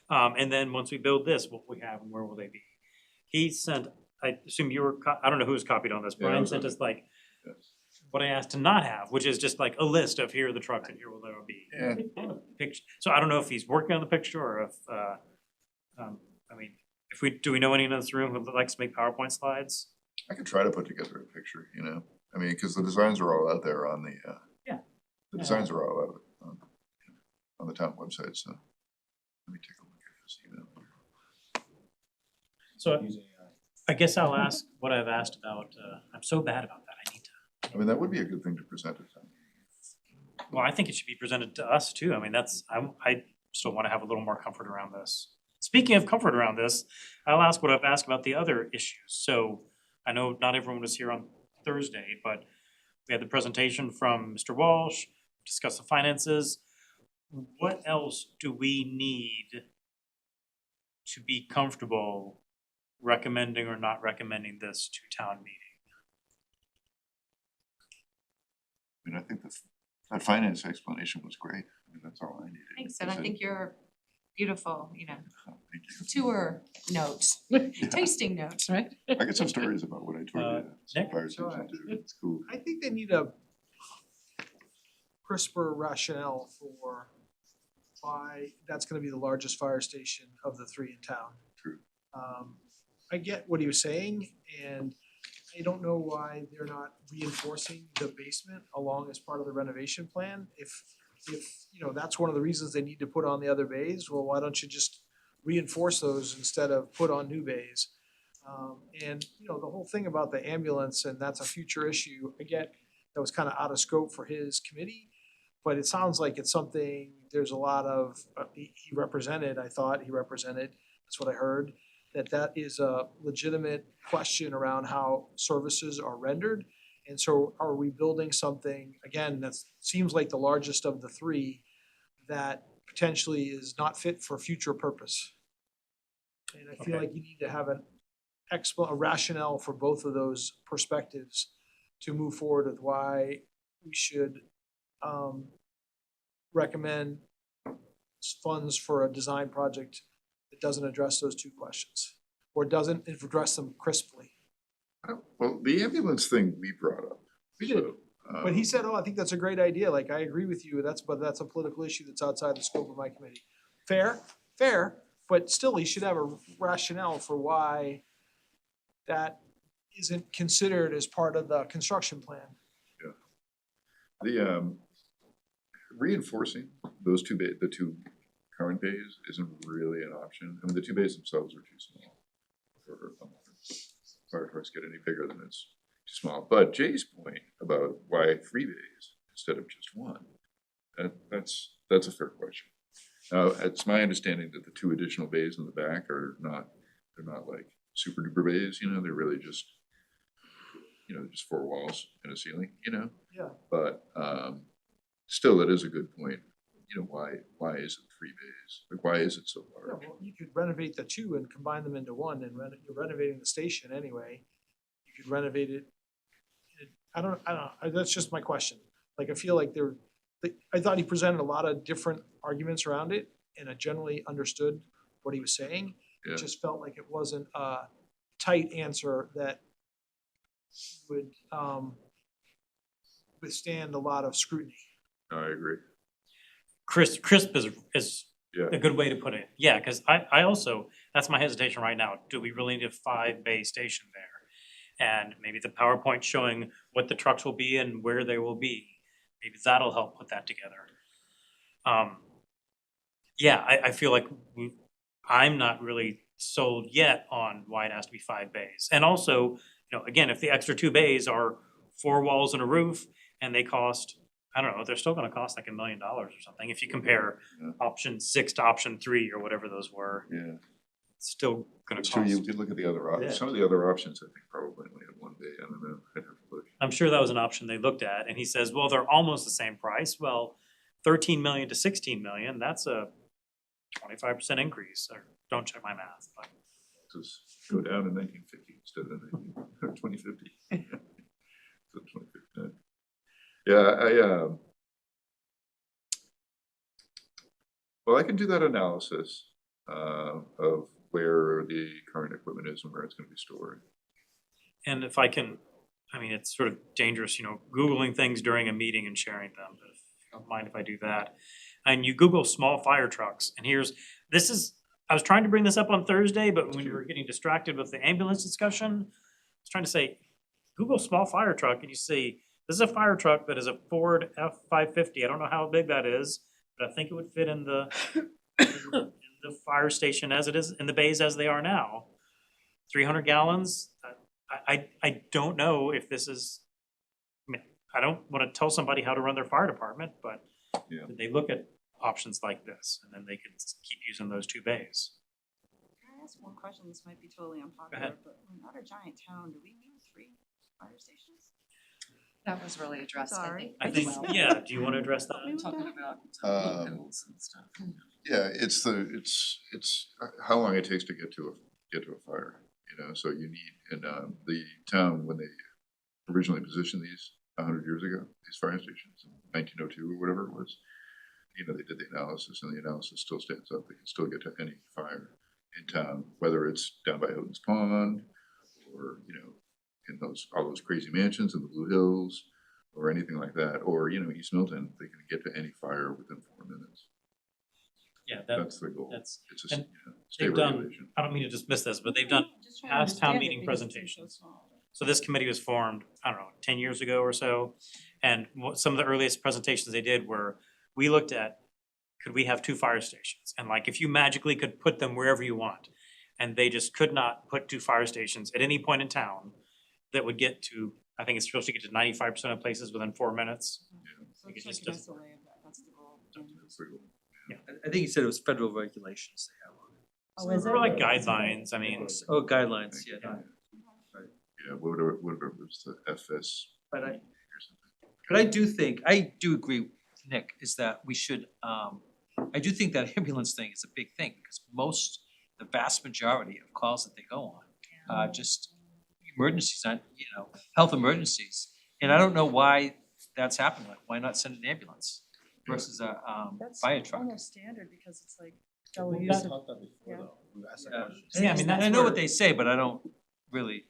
And then once we build this, what we have and where will they be? He sent I assume you were, I don't know who was copied on this, Yeah, I Brian was sent on us like Yeah. what I asked to not have, which is just like a list of here are the trucks and here will there be. Yeah. Picture, so I don't know if he's working on the picture or if, I mean, if we, do we know anyone in this room who likes to make PowerPoint slides? I could try to put together a picture, you know, I mean, cause the designs are all out there on the, Yeah. the designs are all out on the town website, so let me take a look at this email. So I guess I'll ask what I've asked about, I'm so bad about that, I need to. I mean, that would be a good thing to present at town. Well, I think it should be presented to us too. I mean, I still wanna have a little more comfort around this. Speaking of comfort around this, I'll ask what I've asked about the other issues. So I know not everyone was here on Thursday, but we had the presentation from Mr. Walsh, discussed the finances. What else do we need to be comfortable recommending or not recommending this to town meeting? I mean, I think that finance explanation was great, I mean, that's all I needed. Thanks, and I think you're beautiful, Thank you. tour notes, tasting notes, right? I got some stories about what I toured the Nick? fire station too, it's cool. I think they need a crisper rationale for why that's gonna be the largest fire station of the three in town. True. I get what he was saying, and I don't know why they're not reinforcing the basement along as part of the renovation plan. If you know, that's one of the reasons they need to put on the other bays, well, why don't you just reinforce those instead of put on new bays? And, you know, the whole thing about the ambulance, and that's a future issue, I get that was kind of out of scope for his committee, but it sounds like it's something, there's a lot of, he represented, I thought he represented, that's what I heard, that is a legitimate question around how services are rendered. And so are we building something, again, that seems like the largest of the three, that potentially is not fit for future purpose? And I feel Okay. like you need to have a rationale for both of those perspectives to move forward with why we should recommend funds for a design project that doesn't address those two questions, or doesn't address them crisply. Well, the ambulance thing we brought up. We did. so, But he said, oh, I think that's a great idea, like, I agree with you, but that's a political issue that's outside the scope of my committee. Fair, but still, he should have a rationale for why that isn't considered as part of the construction plan. The reinforcing those the two current bays isn't really an option. I mean, the two bays themselves are too small. For fire trucks get any bigger than it's too small. But Jay's point about why 3 bays instead of just 1, that's a fair question. Now, it's my understanding that the 2 additional bays in the back they're not like super duper bays, you know, they're really just, you know, just 4 walls and a ceiling, you know? Yeah. But still, that is a good point. You know, why is it 3 bays? Like, why is it so Yeah, large? well, you could renovate the 2 and combine them into 1, and you're renovating the station anyway. You could renovate it. I don't know, that's just my question. Like, I feel like I thought he presented a lot of different arguments around it, and I generally understood what he was saying. Yeah. It just felt like it wasn't a tight answer that would withstand a lot of scrutiny. No, I agree. Crisp is Yeah. a good way to put it. Yeah, cause I also, that's my hesitation right now. Do we really need a 5-bay station there? And maybe the PowerPoint showing what the trucks will be and where they will be. Maybe that'll help put that together. Yeah, I feel like I'm not really sold yet on why it has to be 5 bays. And also, you know, again, if the extra 2 bays are 4 walls and a roof and they cost, I don't know, they're still gonna cost like $1 million or something. If you compare Yeah. option 6 to option 3 or whatever those were, Yeah. it's still gonna It's true, you cost. could look at the other Yeah. options. Some of the other options, I think, probably only had 1 bay. I don't know. I'd have to look. I'm sure that was an option they looked at, and he says, well, they're almost the same price. Well, 13 million to 16 million, that's a 25% increase, or don't check my math, but. Just go down in 1950 instead of 2050. So 2059. Yeah, well, I can do that analysis of where the current equipment is and where it's gonna be stored. And if I can, I mean, it's sort of dangerous, Googling things during a meeting and sharing them, but if you don't mind if I do that. And you Google small fire trucks, and I was trying to bring this up on Thursday, but when we were getting distracted with the ambulance discussion, I was trying to say, Google small fire truck, and you see, this is a fire truck that is a Ford F-550. I don't know how big that is, but I think it would fit in the fire station as it is, in the bays as they are now. 300 gallons. I don't know if this is, I mean, I don't wanna tell somebody how to run their fire department, but Yeah. they look at options like this, and then they can keep using those 2 bays. Can I ask one question? This might be totally unpopular, ahead. but we're not a giant town. Do we need 3 fire stations? That was really addressed, I Sorry. think. I think, yeah, do you wanna address that? We Talking would about Um, hills and stuff. Yeah, it's how long it takes to get to a fire, so you need, and the town, when they originally positioned these 100 years ago, these fire stations in 1902 or whatever it was, they did the analysis, and the analysis still stands up. They can still get to any fire in town, whether it's down by Houghton's Pond or, in all those crazy mansions in the Blue Hills or anything like that, or, East Milton, they can get to any fire within 4 minutes. Yeah, That's the goal. that's, It's a, and state they've done, regulation. I don't mean to dismiss this, but they've done Just trying to past town understand it meeting because it's so presentations. small. So this committee was formed, I don't know, 10 years ago or so. And some of the earliest presentations they did were, we looked at, could we have 2 fire stations? And like, if you magically could put them wherever you want. And they just could not put 2 fire stations at any point in town that would get to, I think it's supposed to get to 95% of places within 4 minutes. So It it's just like an doesn't SLA of that, that's the goal. That's the goal. I think he said it was federal regulations they have on it. Oh, is it? Or like guidelines, I mean, Oh, guidelines, yeah. Yeah, whatever it was, the FS But or something. But I do agree with Nick, is that we should, I do think that ambulance thing is a big thing, because the vast majority of calls that they go on, just emergencies, health emergencies. And I don't know why that's happening, like, why not send an ambulance versus a, fire truck? That's almost standard because it's like double Well, use that- of. Yeah. Yeah, I mean, that's I know where- what they say, but I don't really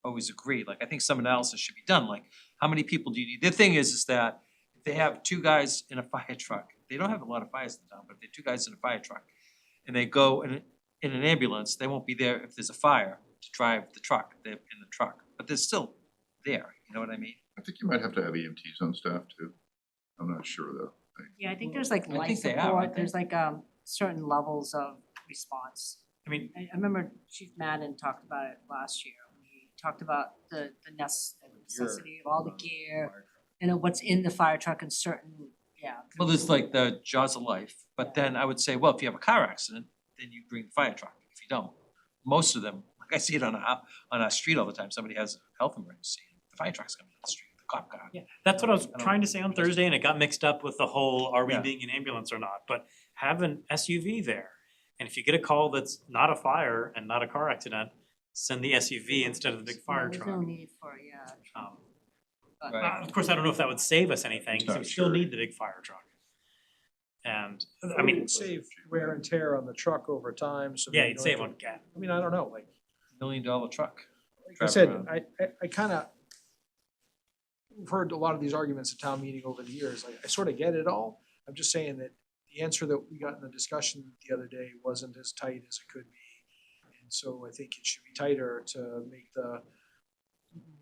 always agree, like, I think some analysis should be done, like, how many people do you need? The thing is that if they have 2 guys in a fire truck, they don't have a lot of fires in town, but if they have 2 guys in a fire truck, and they go in an ambulance, they won't be there if there's a fire to drive the truck, they're in the truck, but they're still there, you know what I mean? I think you might have to have EMTs on staff too. I'm not sure though. Yeah, I think there's like I life think they have, support, aren't there's like certain levels of response. I mean, I remember Chief Madden talked about it last year. He talked about the necessity of all the gear, what's in the fire truck and certain, yeah. Well, there's like the jaws of life, but then I would say, well, if you have a car accident, then you bring the fire truck. If you don't, most of them, like I see it on a street all the time, somebody has a health emergency, the fire truck's coming down the street, the cop car. yeah, that's what I was I don't- trying to say on Thursday, and it got mixed up with the whole, are we Yeah. being an ambulance or not? But have an SUV there. And if you get a call that's not a fire and not a car accident, send the SUV instead of the big fire There's truck. no need for, yeah. But- Right. Of course, I don't know if that would save us anything, because Not we still sure. need the big fire truck. And, I It mean, would save wear and tear on the truck over time, so. yeah, that you you'd don't save have on to- gas. I mean, I don't know, like $1 million truck. I Drive said, around. I kinda, we've heard a lot of these arguments at town meeting over the years, like, I sort of get it all. I'm just saying that the answer that we got in the discussion the other day wasn't as tight as it could be. And so I think it should be tighter to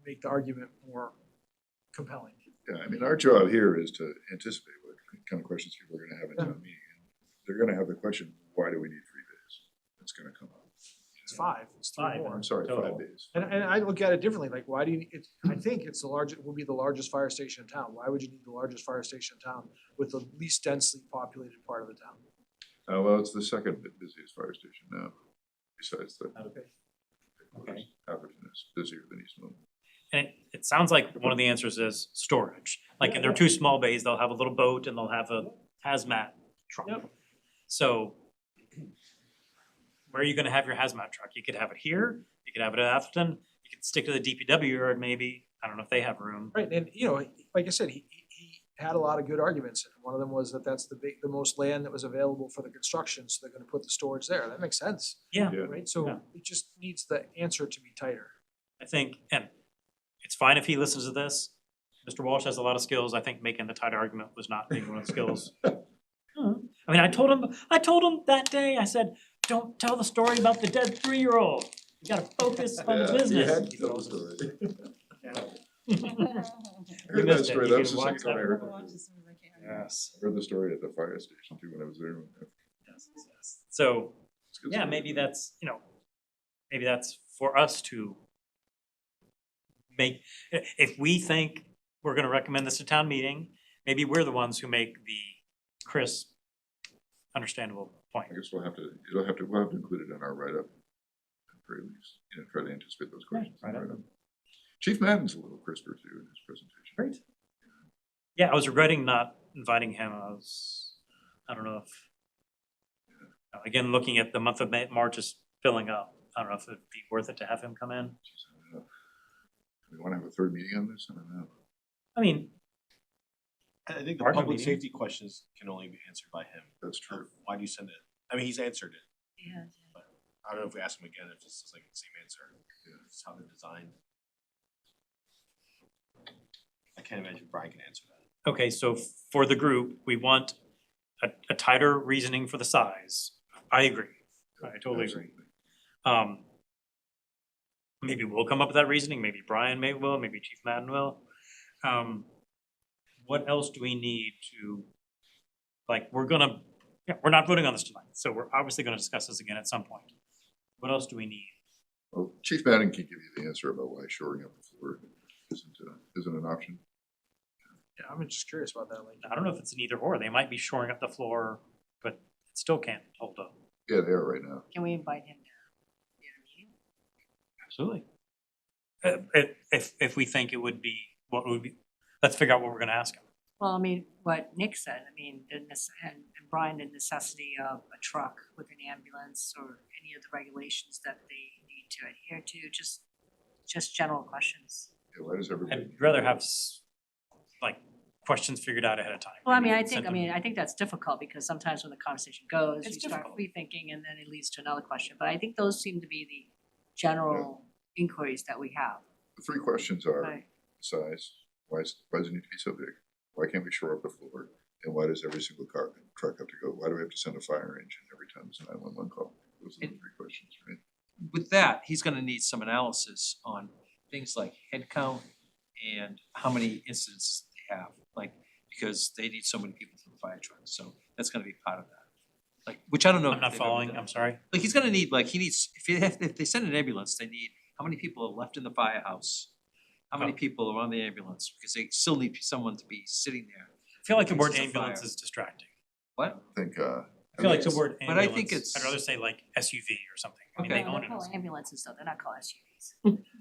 make the argument more compelling. Yeah, I mean, our job here is to anticipate what kind of questions people are gonna have in town meeting. And they're gonna have the question, why do we need 3 days? It's gonna come up. It's 5, it's 3 5. more. I'm sorry, Total. 5 days. And I look at it differently, like, why do you, I think it's will be the largest fire station in town. Why would you need the largest fire station in town with the least densely populated part of the town? Well, it's the second busiest fire station now, besides the Okay. Atherton is busier than East Milton. And it sounds like one of the answers is storage. Like in their 2 small bays, they'll have a little boat and they'll have a hazmat truck. Yep. So where are you gonna have your hazmat truck? You could have it here, you could have it at Atherton, you could stick to the DPW yard maybe. I don't know if they have room. Right, and like I said, he had a lot of good arguments, and one of them was that that's the most land that was available for the construction, so they're gonna put the storage there. That makes sense, Yeah, Yeah. right? So Yeah. it just needs the answer to be tighter. I think, and it's fine if he listens to this. Mr. Walsh has a lot of skills. I think making the tighter argument was not being one of the skills. I mean, I told him that day, I said, don't tell the story about the dead 3-year-old. You gotta focus on the Yeah, business. you had to tell the story. I You heard that missed it. story, You that can was the watch second time I that. heard it. Yes. I heard the story at the fire station too when I was there. So, It's a good yeah, story. maybe that's, maybe that's for us to make, if we think we're gonna recommend this to town meeting, maybe we're the ones who make the crisp, understandable point. I guess we'll have to include it in our write-up at the very least, try to anticipate those questions. in the write-up. write-up. Chief Madden's a little crisper too in his presentation. Great. Yeah, I was regretting not inviting him. I don't know if, again, looking at the month of March is filling up. I don't know if it'd be worth it to have him come in. Jeez, I don't know. Do we wanna have a third meeting on this? I don't know. I mean, I think the Partner public meeting. safety questions can only be answered by him. That's true. Why do you send it? I mean, he's answered it. Yeah. I don't know if we ask him again, if it's just like the same answer, it's how they're designed. I can't imagine Brian can answer that. okay, so for the group, we want a tighter reasoning for the size. I agree. I totally agree. Absolutely. Maybe we'll come up with that reasoning, maybe Brian will, maybe Chief Madden will. What else do we need to, we're not voting on this tonight, so we're obviously gonna discuss this again at some point. What else do we need? Well, Chief Madden can give you the answer about why shoring up the floor isn't an option. Yeah, I'm just curious about that, like. I don't know if it's an either or, they might be shoring up the floor, but it still can't hold up. Yeah, they are right now. Can we invite him to the other meeting? Absolutely. If we think it would be, what would be, let's figure out what we're gonna ask him. Well, I mean, what Nick said, I mean, and Brian, the necessity of a truck with an ambulance or any of the regulations that they need to adhere to, just general questions. Yeah, why does everybody? I'd rather have questions figured out ahead of time. Well, I mean, Maybe send them- I think that's difficult because sometimes when the conversation goes, It's you start difficult. rethinking and then it leads to another question. But I think those seem to be the general inquiries that we have. The three questions are Right. size, why does it need to be so big? Why can't we shore up the floor? And why does every single truck have to go? Why do we have to send a fire engine every time it's a 911 call? Those are the three questions, right? With that, he's gonna need some analysis on things like head count and how many incidents they have, because they need so many people for the fire truck, so that's gonna be part of that. Which I don't know. I'm if not they've ever following, done. I'm sorry. He's gonna need, if they send an ambulance, they need, how many people are left in the firehouse? How many people are on the ambulance, because they still need someone to be sitting there. I feel like the in word case of ambulance fire. is distracting. What? I think, I feel like the Yes. word But I think ambulance, I'd it's- rather say SUV or something. I mean, Okay. they No, own they're it. called ambulances though, they're not called SUVs.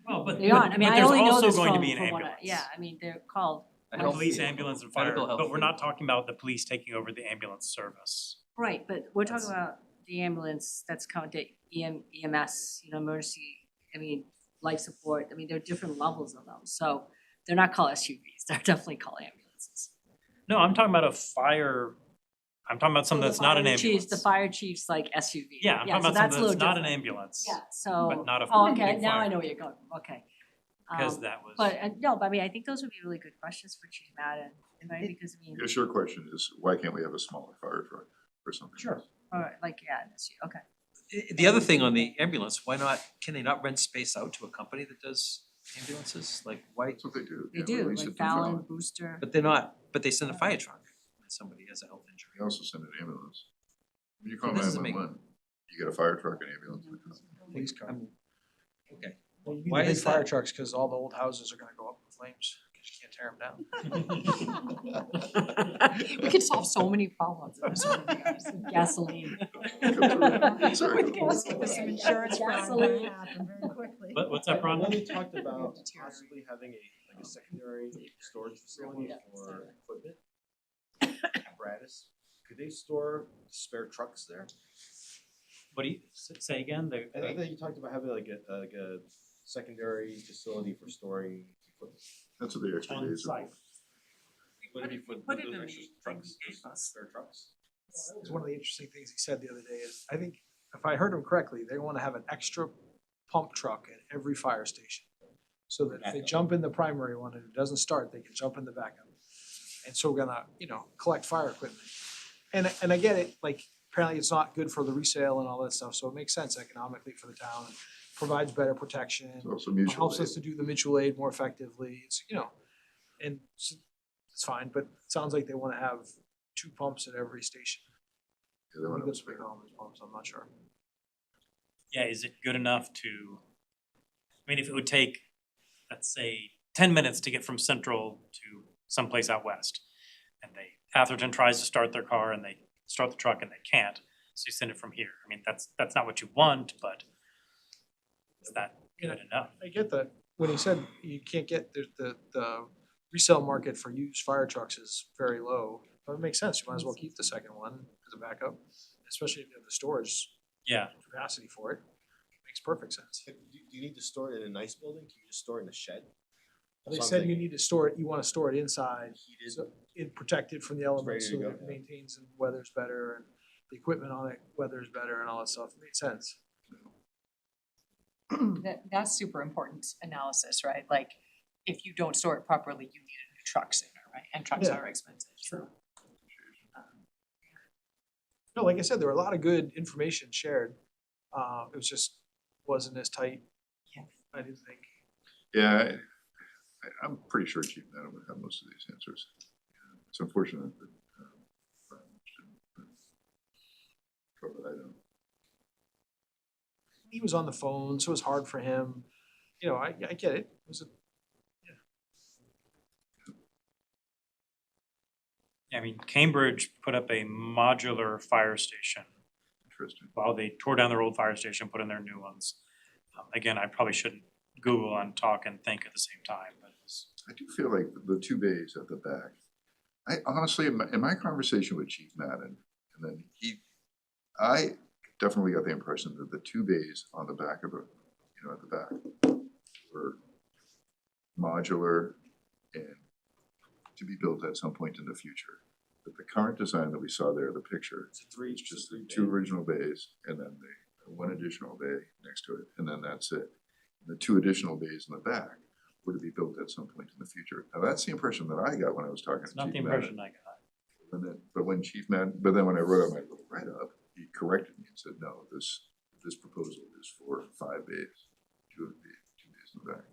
Well, but They aren't, I mean, I only know this going to from be an what ambulance. yeah, I mean, they're called, A health Police, vehicle. ambulance and fire, Medical health but we're not vehicle. talking about the police taking over the ambulance service. right, but we're talking about the ambulance that's counted EMS, emergency, I mean, life support, I mean, there are different levels of them, so they're not called SUVs, they're definitely called ambulances. No, I'm talking about I'm talking about something So the that's not an fire chief's- ambulance. The fire chief's like SUV. Yeah, I'm talking so about that's something a little that's not an different. ambulance. Yeah, so, but not a oh, okay, big now I fire. know where you're going, okay. Because Um, that was. But, no, but I mean, I think those would be really good questions for Chief Madden, right, because I mean, yes, your question is, why can't we have a smaller fire truck or something? Sure. alright, like, yeah, okay. The other thing on the ambulance, why not, can they not rent space out to a company that does ambulances? Why, That's what they do. They Yeah, do, release like it to John. Fallon, Booster. but they're not, but they send a fire truck when somebody has a health injury. They also send an ambulance. When you call This doesn't make- 911, you get a fire truck and ambulance. Police car. Okay. Well, you need Why the big is fire that? trucks, cause all the old houses are gonna go up in flames, cause you can't tear them down. We could solve so many problems if there's only gasoline. Sorry. With gas- with some insurance gasoline. What's that, Ron? When we talked about possibly having a secondary storage facility for equipment, apparatus, could they store spare trucks there? What do you, say again? I think you talked about having like a secondary facility for storing equipment. That's what the extra On days are. site. Would it be for Put it in those the extra thing trucks, you gave us. spare trucks? It's one of the interesting things he said the other day is, I think, if I heard him correctly, they wanna have an extra pump truck at every fire station. So that if they jump in the primary one and it doesn't start, they can jump in the backup. And so we're gonna, collect fire equipment. And I get it, like, apparently it's not good for the resale and all that stuff, so it makes sense economically for the town. Provides better protection, It's also mutual helps aid. us to do the mutual aid more effectively, and it's fine, but it sounds like they wanna have 2 pumps at every station. Yeah, they wanna- That's what they call them, pumps, I'm not sure. Yeah, is it good enough to, I mean, if it would take, let's say, 10 minutes to get from Central to someplace out west, and Atherton tries to start their car and they start the truck and they can't, so you send it from here. I mean, that's not what you want, but is that good enough? I get that, when he said you can't get, the resale market for used fire trucks is very low, but it makes sense, you might as well keep the second one as a backup, especially if you have the storage Yeah, capacity for it, makes perfect sense. Do you need to store it in a nice building? Can you just store it in a shed? They That's what I'm said you thinking. need to store it, you wanna store it inside, Heated, so it protected from the elements, ready so to that go. it maintains and weathers better, and the equipment on it weathers better and all that stuff, it made sense. That's super important analysis, right? Like, if you don't store it properly, you need a new truck sooner, right? And trucks Yeah. are expensive, so. No, like I said, there were a lot of good information shared, it was just, wasn't as tight. Yeah. I didn't think. Yeah, I'm pretty sure Chief Madden would have most of these answers. It's unfortunate that, Brian didn't, but I don't. He was on the phone, so it was hard for him, I get it, it was a, I mean, Cambridge put up a modular fire station Interesting. while they tore down their old fire station, put in their new ones. Again, I probably shouldn't Google and talk and think at the same time, but it was, I do feel like the 2 bays at the back, I honestly, in my conversation with Chief Madden, and then I definitely got the impression that the 2 bays on the back of the, at the back were modular and to be built at some point in the future. But the current design that we saw there, the picture, it's a three, it's just the 2 original bays and then the 1 additional bay next to it, and then that's it. The 2 additional bays in the back were to be built at some point in the future. Now, that's the impression that I got when I was talking to it's not the Chief Madden. impression I got. But then when I wrote out my little write-up, he corrected me and said, no, this proposal is for 5 bays, 2 bays in the back.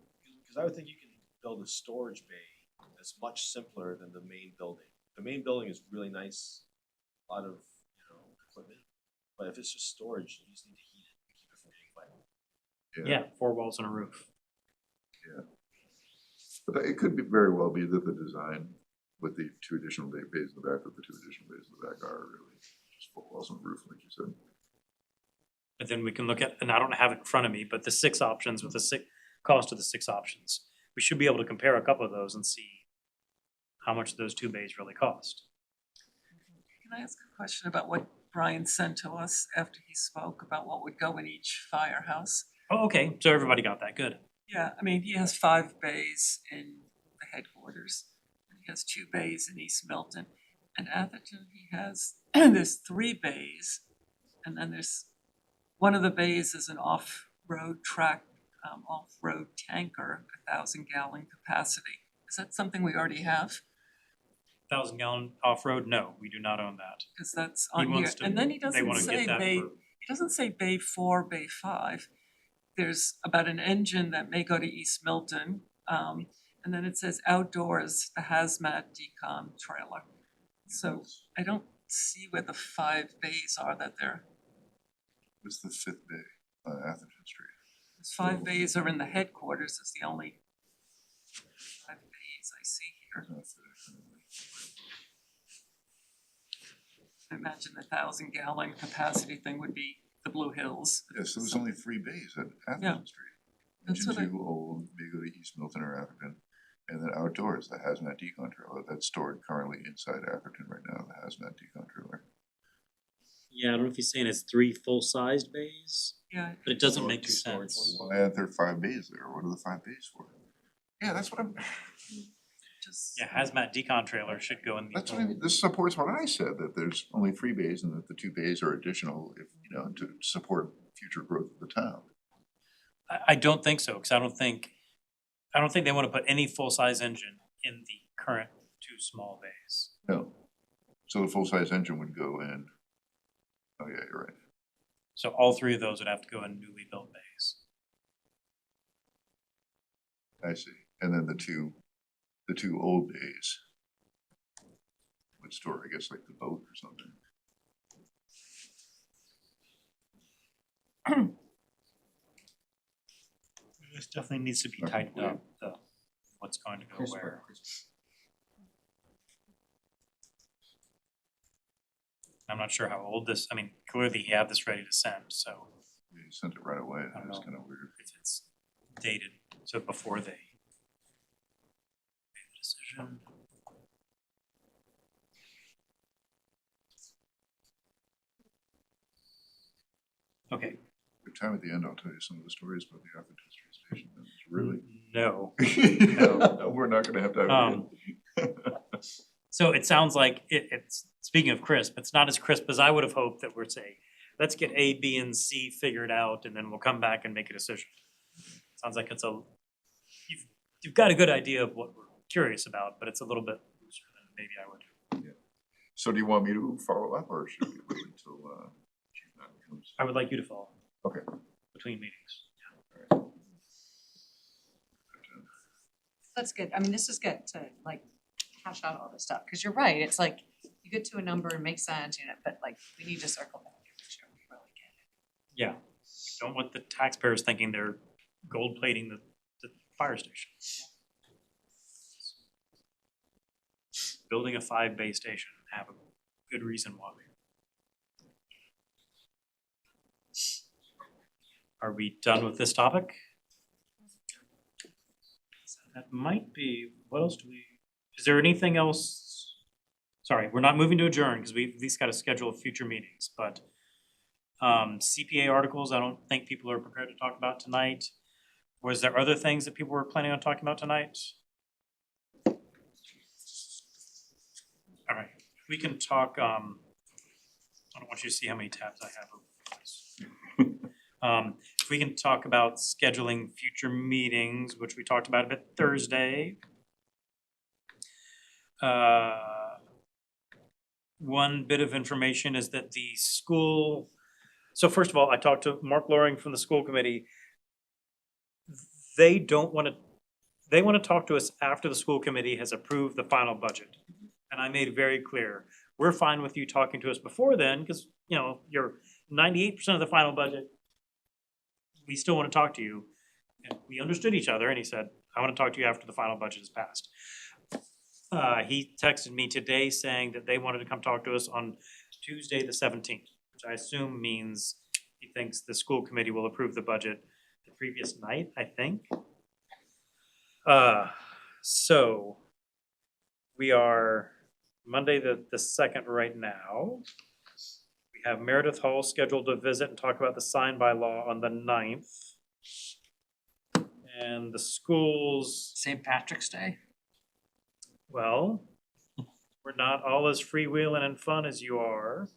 because I would think you can build a storage bay that's much simpler than the main building. The main building is really nice, a lot of, equipment, but if it's just storage, you just need to heat it and keep it from getting wet. Yeah, 4 walls and a roof. But it could be very well be that the design with the 2 additional bays in the back, with the 2 additional bays in the back are really just 4 walls and a roof, like you said. But then we can look at, and I don't have it in front of me, but the 6 options with the cost of the 6 options. We should be able to compare a couple of those and see how much those 2 bays really cost. Can I ask a question about what Brian sent to us after he spoke about what would go in each firehouse? Oh, okay, so everybody got that, good. Yeah, I mean, he has 5 bays in the headquarters, and he has 2 bays in East Milton. And Atherton, he has, there's 3 bays, and then there's, one of the bays is an off-road track, off-road tanker, 1,000-gallon capacity. Is that something we already have? 1,000-gallon off-road, no, we do not own that. Because that's He on here, wants to- and then he they doesn't wanna say get that bay, for- he doesn't say bay 4, bay 5. There's about an engine that may go to East Milton, and then it says outdoors, the hazmat decon trailer. So I don't see where the 5 bays are that they're, What's the 5th bay on Atherton Street? those 5 bays are in the headquarters, is the only 5 bays I see here. It's not there. I imagine the 1,000-gallon capacity thing would be the Blue Hills. Yes, there was only 3 bays at Yeah. Atherton Street. That's Engine what I- 2 old, may go to East Milton or Atherton. And then outdoors, the hazmat decon trailer that's stored currently inside Atherton right now, the hazmat decon trailer. Yeah, I don't know if he's saying it's 3 full-sized bays, Yeah, but it doesn't Storage- make too storage sense. ones. Why aren't there 5 bays there? What are the 5 bays for? Yeah, that's what I'm, just. Yeah, hazmat decon trailer should go in the. that's what I mean, this supports what I said, that there's only 3 bays and that the 2 bays are additional if, to support future growth of the town. I don't think so, because I don't think, I don't think they wanna put any full-size engine in the current 2 small bays. No. So the full-size engine would go in. Oh, yeah, you're right. So all 3 of those would have to go in newly built bays. I see. And then the two old bays would store, I guess, like the boat or something. This definitely needs to be Okay, tightened yeah. up, what's going to go where. I'm not sure how old this, I mean, clearly he had this ready to send, so Yeah, you sent it right away. I don't That's know. kind of weird. if it's dated, so before they made the decision. Okay, Good time at the end, I'll tell you some of the stories about the Aqua Station. That was really. no. No, we're not gonna have that again. So it sounds like it's, speaking of crisp, it's not as crisp as I would have hoped that we're saying, let's get A, B, and C figured out, and then we'll come back and make a decision. Sounds like it's you've got a good idea of what we're curious about, but it's a little bit looser than maybe I would. So do you want me to follow up, or should we wait until, Chief Knight comes? I would like you to follow Okay. between meetings. That's good. I mean, this is good to like hash out all this stuff, because you're right, it's like you get to a number and makes sense, you know, but like we need to circle back and make sure we really get it. Yeah, we don't want the taxpayers thinking they're gold plating the fire station. Building a 5-bay station, have a good reason why. Are we done with this topic? That might be, what else do we, is there anything else? Sorry, we're not moving to adjourn because we've at least got to schedule future meetings, but CPA articles, I don't think people are prepared to talk about tonight. Was there other things that people were planning on talking about tonight? All right, we can talk, I don't want you to see how many tabs I have open. If we can talk about scheduling future meetings, which we talked about a bit Thursday. One bit of information is that the school, so first of all, I talked to Mark Loring from the school committee. They want to talk to us after the school committee has approved the final budget. And I made it very clear, we're fine with you talking to us before then, because, you know, you're 98% of the final budget. We still want to talk to you. And we understood each other, and he said, I want to talk to you after the final budget is passed. He texted me today saying that they wanted to come talk to us on Tuesday, the 17th, which I assume means he thinks the school committee will approve the budget the previous night, I think. So we are Monday the 2nd right now. We have Meredith Hall scheduled to visit and talk about the sign by law on the 9th. And the schools, St. Patrick's Day? well, we're not all as freewheeling and fun as you are.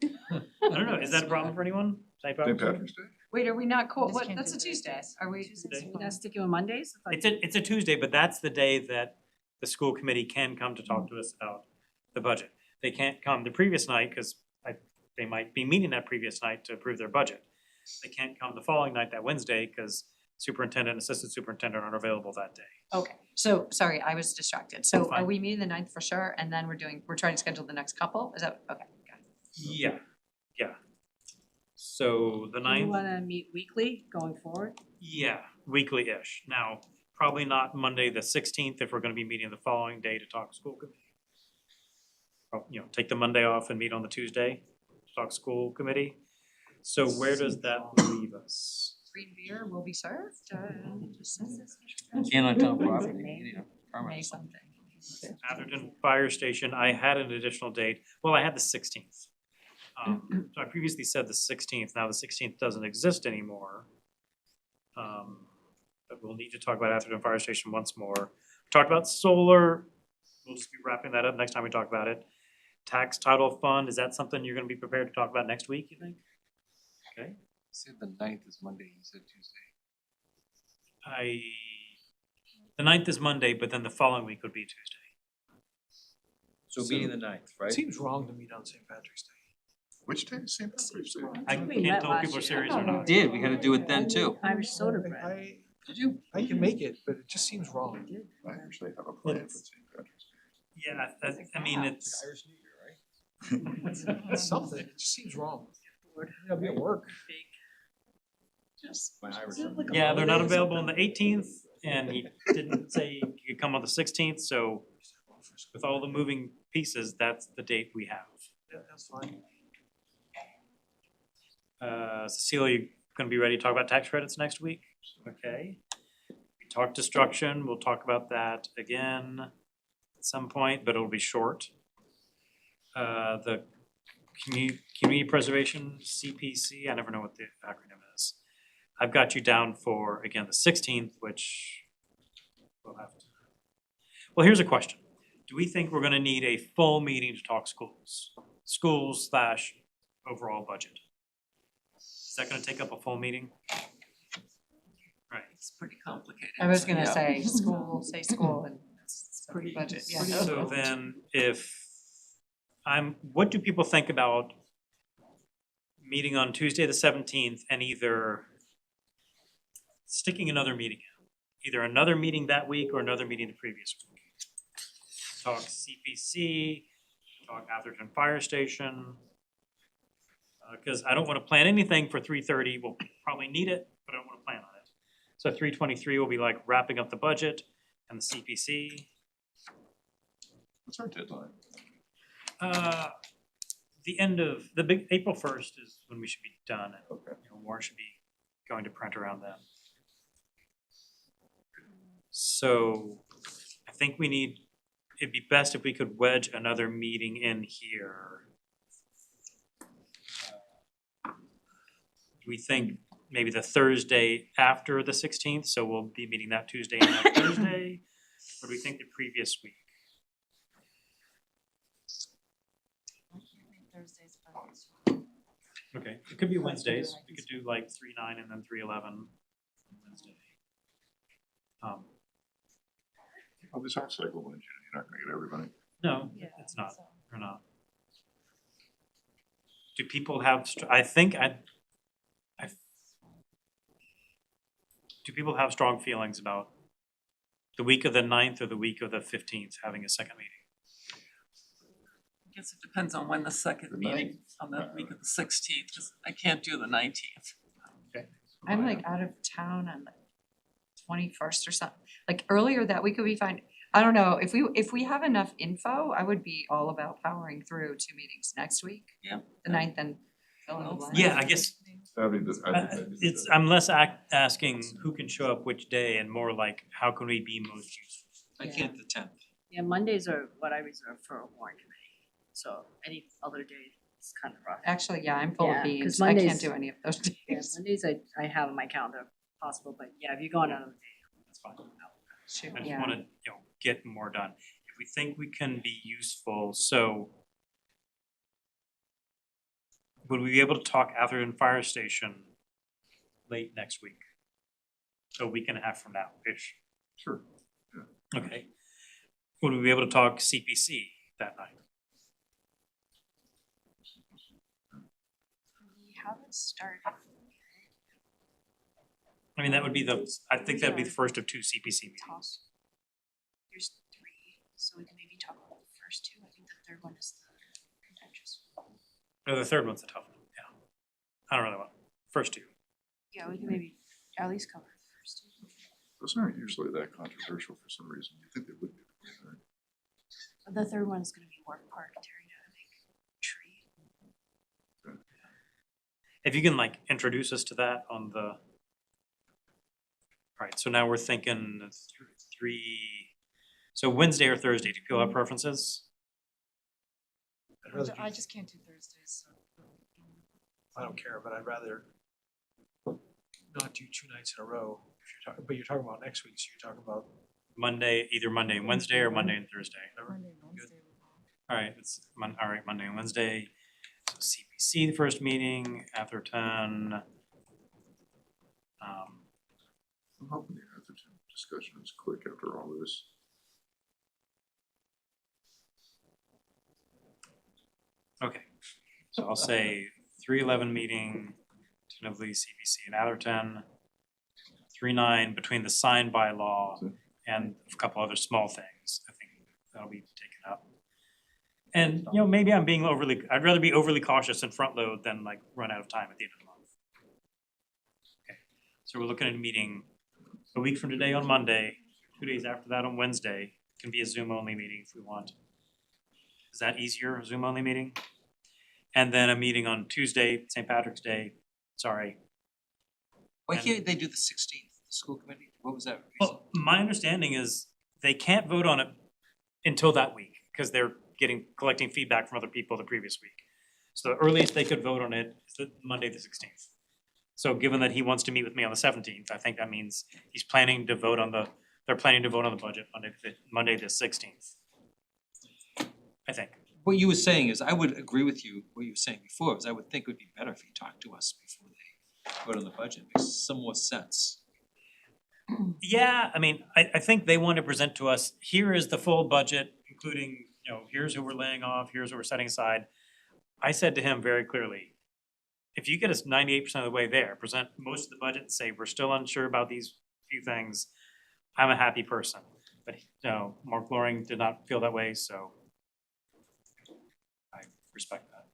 I don't know, is that a problem for anyone? St. St. Patrick's Day? Patrick's Day? Wait, are we not cool? Just What, can't that's do a Tuesday. Thursdays. Are we? Tuesday. We're not sticking with Mondays? It's a Tuesday, but that's the day that the school committee can come to talk to us about the budget. They can't come the previous night because they might be meeting that previous night to approve their budget. They can't come the following night, that Wednesday, because superintendent and assistant superintendent aren't available that day. Okay, so, sorry, I was distracted. So Fine. are we meeting the 9th for sure, and then we're trying to schedule the next couple? Is that, okay, got it. Yeah, yeah. So the Do you 9th, wanna meet weekly going forward? yeah, weekly-ish. Now, probably not Monday the 16th if we're gonna be meeting the following day to talk school committee. You know, take the Monday off and meet on the Tuesday, to talk school committee. So where does that leave us? Free beer will be served, And on town property, you know, May permits. something. Atherton Fire Station, I had an additional date, well, I had the 16th. So I previously said the 16th, now the 16th doesn't exist anymore. But we'll need to talk about Atherton Fire Station once more. We talked about solar, we'll just be wrapping that up next time we talk about it. Tax title fund, is that something you're gonna be prepared to talk about next week, you think? Okay, Said the 9th is Monday, you said Tuesday. The 9th is Monday, but then the following week would be Tuesday. So meeting the 9th, right? It seems wrong to meet on St. Patrick's Day. Which day is St. Patrick's Day? I can't tell if people are serious or We not. did, we had to do it then too. Irish soda I- bread. I, Did you? I can make it, but it just seems wrong. I actually have a plan for St. Patrick's Day. Yeah, I mean, it's, Irish New Year, right? It's something, it just seems wrong. I'll be at work. My Irish. yeah, they're not available on the 18th, and he didn't say he could come on the 16th, so with all the moving pieces, that's the date we have. Yeah, that's fine. Cecilia, you gonna be ready to talk about tax credits next week? Okay. We talked destruction, we'll talk about that again at some point, but it'll be short. The community preservation, CPC, I never know what the acronym is. I've got you down for, again, the 16th, which we'll have to. Well, here's a question. Do we think we're gonna need a full meeting to talk schools? Schools/overall budget? Is that gonna take up a full meeting? Right. It's pretty complicated. I was gonna Yeah. say school and it's Pretty- budget, yeah. pretty So then what do people think about meeting on Tuesday the 17th and either sticking another meeting in? Either another meeting that week or another meeting the previous week? Talk CPC, talk Atherton Fire Station. Cause I don't wanna plan anything for 3:30, we'll probably need it, but I don't wanna plan on it. So 3:23 will be like wrapping up the budget and the CPC. What's our deadline? The end of, the big, April 1st is when we should be done, and Okay. warrant should be going to print around then. So, I think it'd be best if we could wedge another meeting in here. We think maybe the Thursday after the 16th, so we'll be meeting that Tuesday and that Thursday, or do we think the previous week? Thursday's better. Okay, it could be Wednesdays, we could do like 3/9 and then 3/11 Wednesday. Well, this art cycle, you're not gonna get everybody. No, Yeah, it's not, so- or not. Do people have, I think do people have strong feelings about the week of the 9th or the week of the 15th having a second meeting? I guess it depends on when the second The meeting, on the week of the 16th, because I can't do the 19th. I'm like out of town on the 21st or something, like earlier that week would be fine. I don't know, if we have enough info, I would be all about powering through 2 meetings next week. Yeah. The 9th and fill in the blank. Yeah, I guess I mean, I'm less asking who can show up which day and more like, how can we be most useful? I can't the 10th. Yeah, Mondays are what I reserve for a warrant committee, so any other day is kind of rough. Actually, yeah, I'm full of Yeah, 'cause beans, I can't Mondays- do any of those Yeah, days. Mondays I have on my calendar possible, but yeah, if you go on another day, That's fine. Shoot, I just yeah. wanna, get more done. If we think we can be useful, so would we be able to talk Atherton Fire Station late next week? So a week and a half from now-ish. Sure. Okay. Would we be able to talk CPC that night? We haven't started. I mean, that would be I think that'd be the first of 2 CPC meetings. There's 3, so we can maybe talk about the first 2. I think the third one is the contentious one. No, the third one's the tough one, yeah. I don't really want, first 2. Yeah, we can maybe at least cover the first 2. Those aren't usually that controversial for some reason. You think they would be. Right? The third one is gonna be Work Park, tearing down a big tree. If you can like introduce us to that on the. Alright, so now we're thinking 3, so Wednesday or Thursday, do people have preferences? I'd rather I do, just can't do Thursdays, so. I don't care, but I'd rather not do 2 nights in a row. If you're talking, but you're talking about next week, so you're talking about Monday, either Monday and Wednesday or Monday and Thursday. Monday and Wednesday would work. Alright, alright, Monday and Wednesday. So CPC, the first meeting, Atherton. I'm hoping the Atherton discussion is quick after all this. Okay, so I'll say 3:11 meeting, tentatively CBC in Atherton. 3:09 between the sign bylaw and a couple other small things, I think that'll be taken up. And, you know, maybe I'm being I'd rather be overly cautious and front load than like run out of time at the end of the month. Okay, so we're looking at a meeting a week from today on Monday, 2 days after that on Wednesday, can be a Zoom only meeting if we want. Is that easier, a Zoom only meeting? And then a meeting on Tuesday, St. Patrick's Day, sorry. Why And- can't they do the 16th, the school committee? What was that reason? Well, my understanding is they can't vote on it until that week, because they're collecting feedback from other people the previous week. So the earliest they could vote on it is Monday the 16th. So given that he wants to meet with me on the 17th, I think that means they're planning to vote on the budget Monday the 16th. I think. What you were saying is, I would agree with you, what you were saying before, is I would think it would be better if you talked to us before they vote on the budget, makes some more sense. Yeah, I mean, I think they want to present to us, here is the full budget, including, you know, here's who we're laying off, here's what we're setting aside. I said to him very clearly, if you get us 98% of the way there, present most of the budget and say, we're still unsure about these few things, I'm a happy person. But, you know, Mark Loring did not feel that way, so I respect that.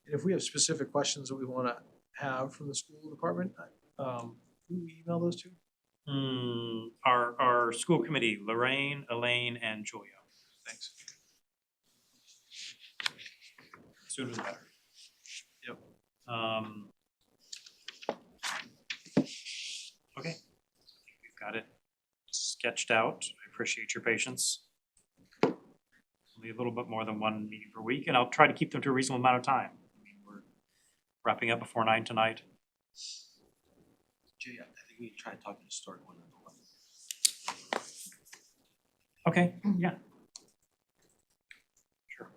And if we have specific questions that we wanna have from the school department, who do we email those to? Our school committee, Lorraine, Elaine, and Julia. Thanks. Sooner the better. Yep. Okay, we've got it sketched out. I appreciate your patience. Only a little bit more than one meeting per week, and I'll try to keep them to a reasonable amount of time. I mean, we're wrapping up before 9 tonight. Julia, I think we try to talk to the historic one. Okay, yeah. Sure.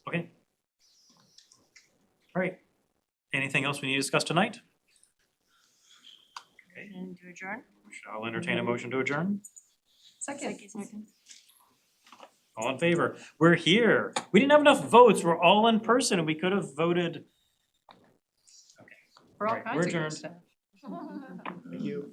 Okay. All right. Anything else we need to discuss tonight? Okay, And to adjourn? I'll entertain a motion to adjourn. Second. All in favor? We're here. We didn't have enough votes. We're all in person and we could have voted. Okay. For all All right, kinds we're of good adjourned. stuff. Thank you.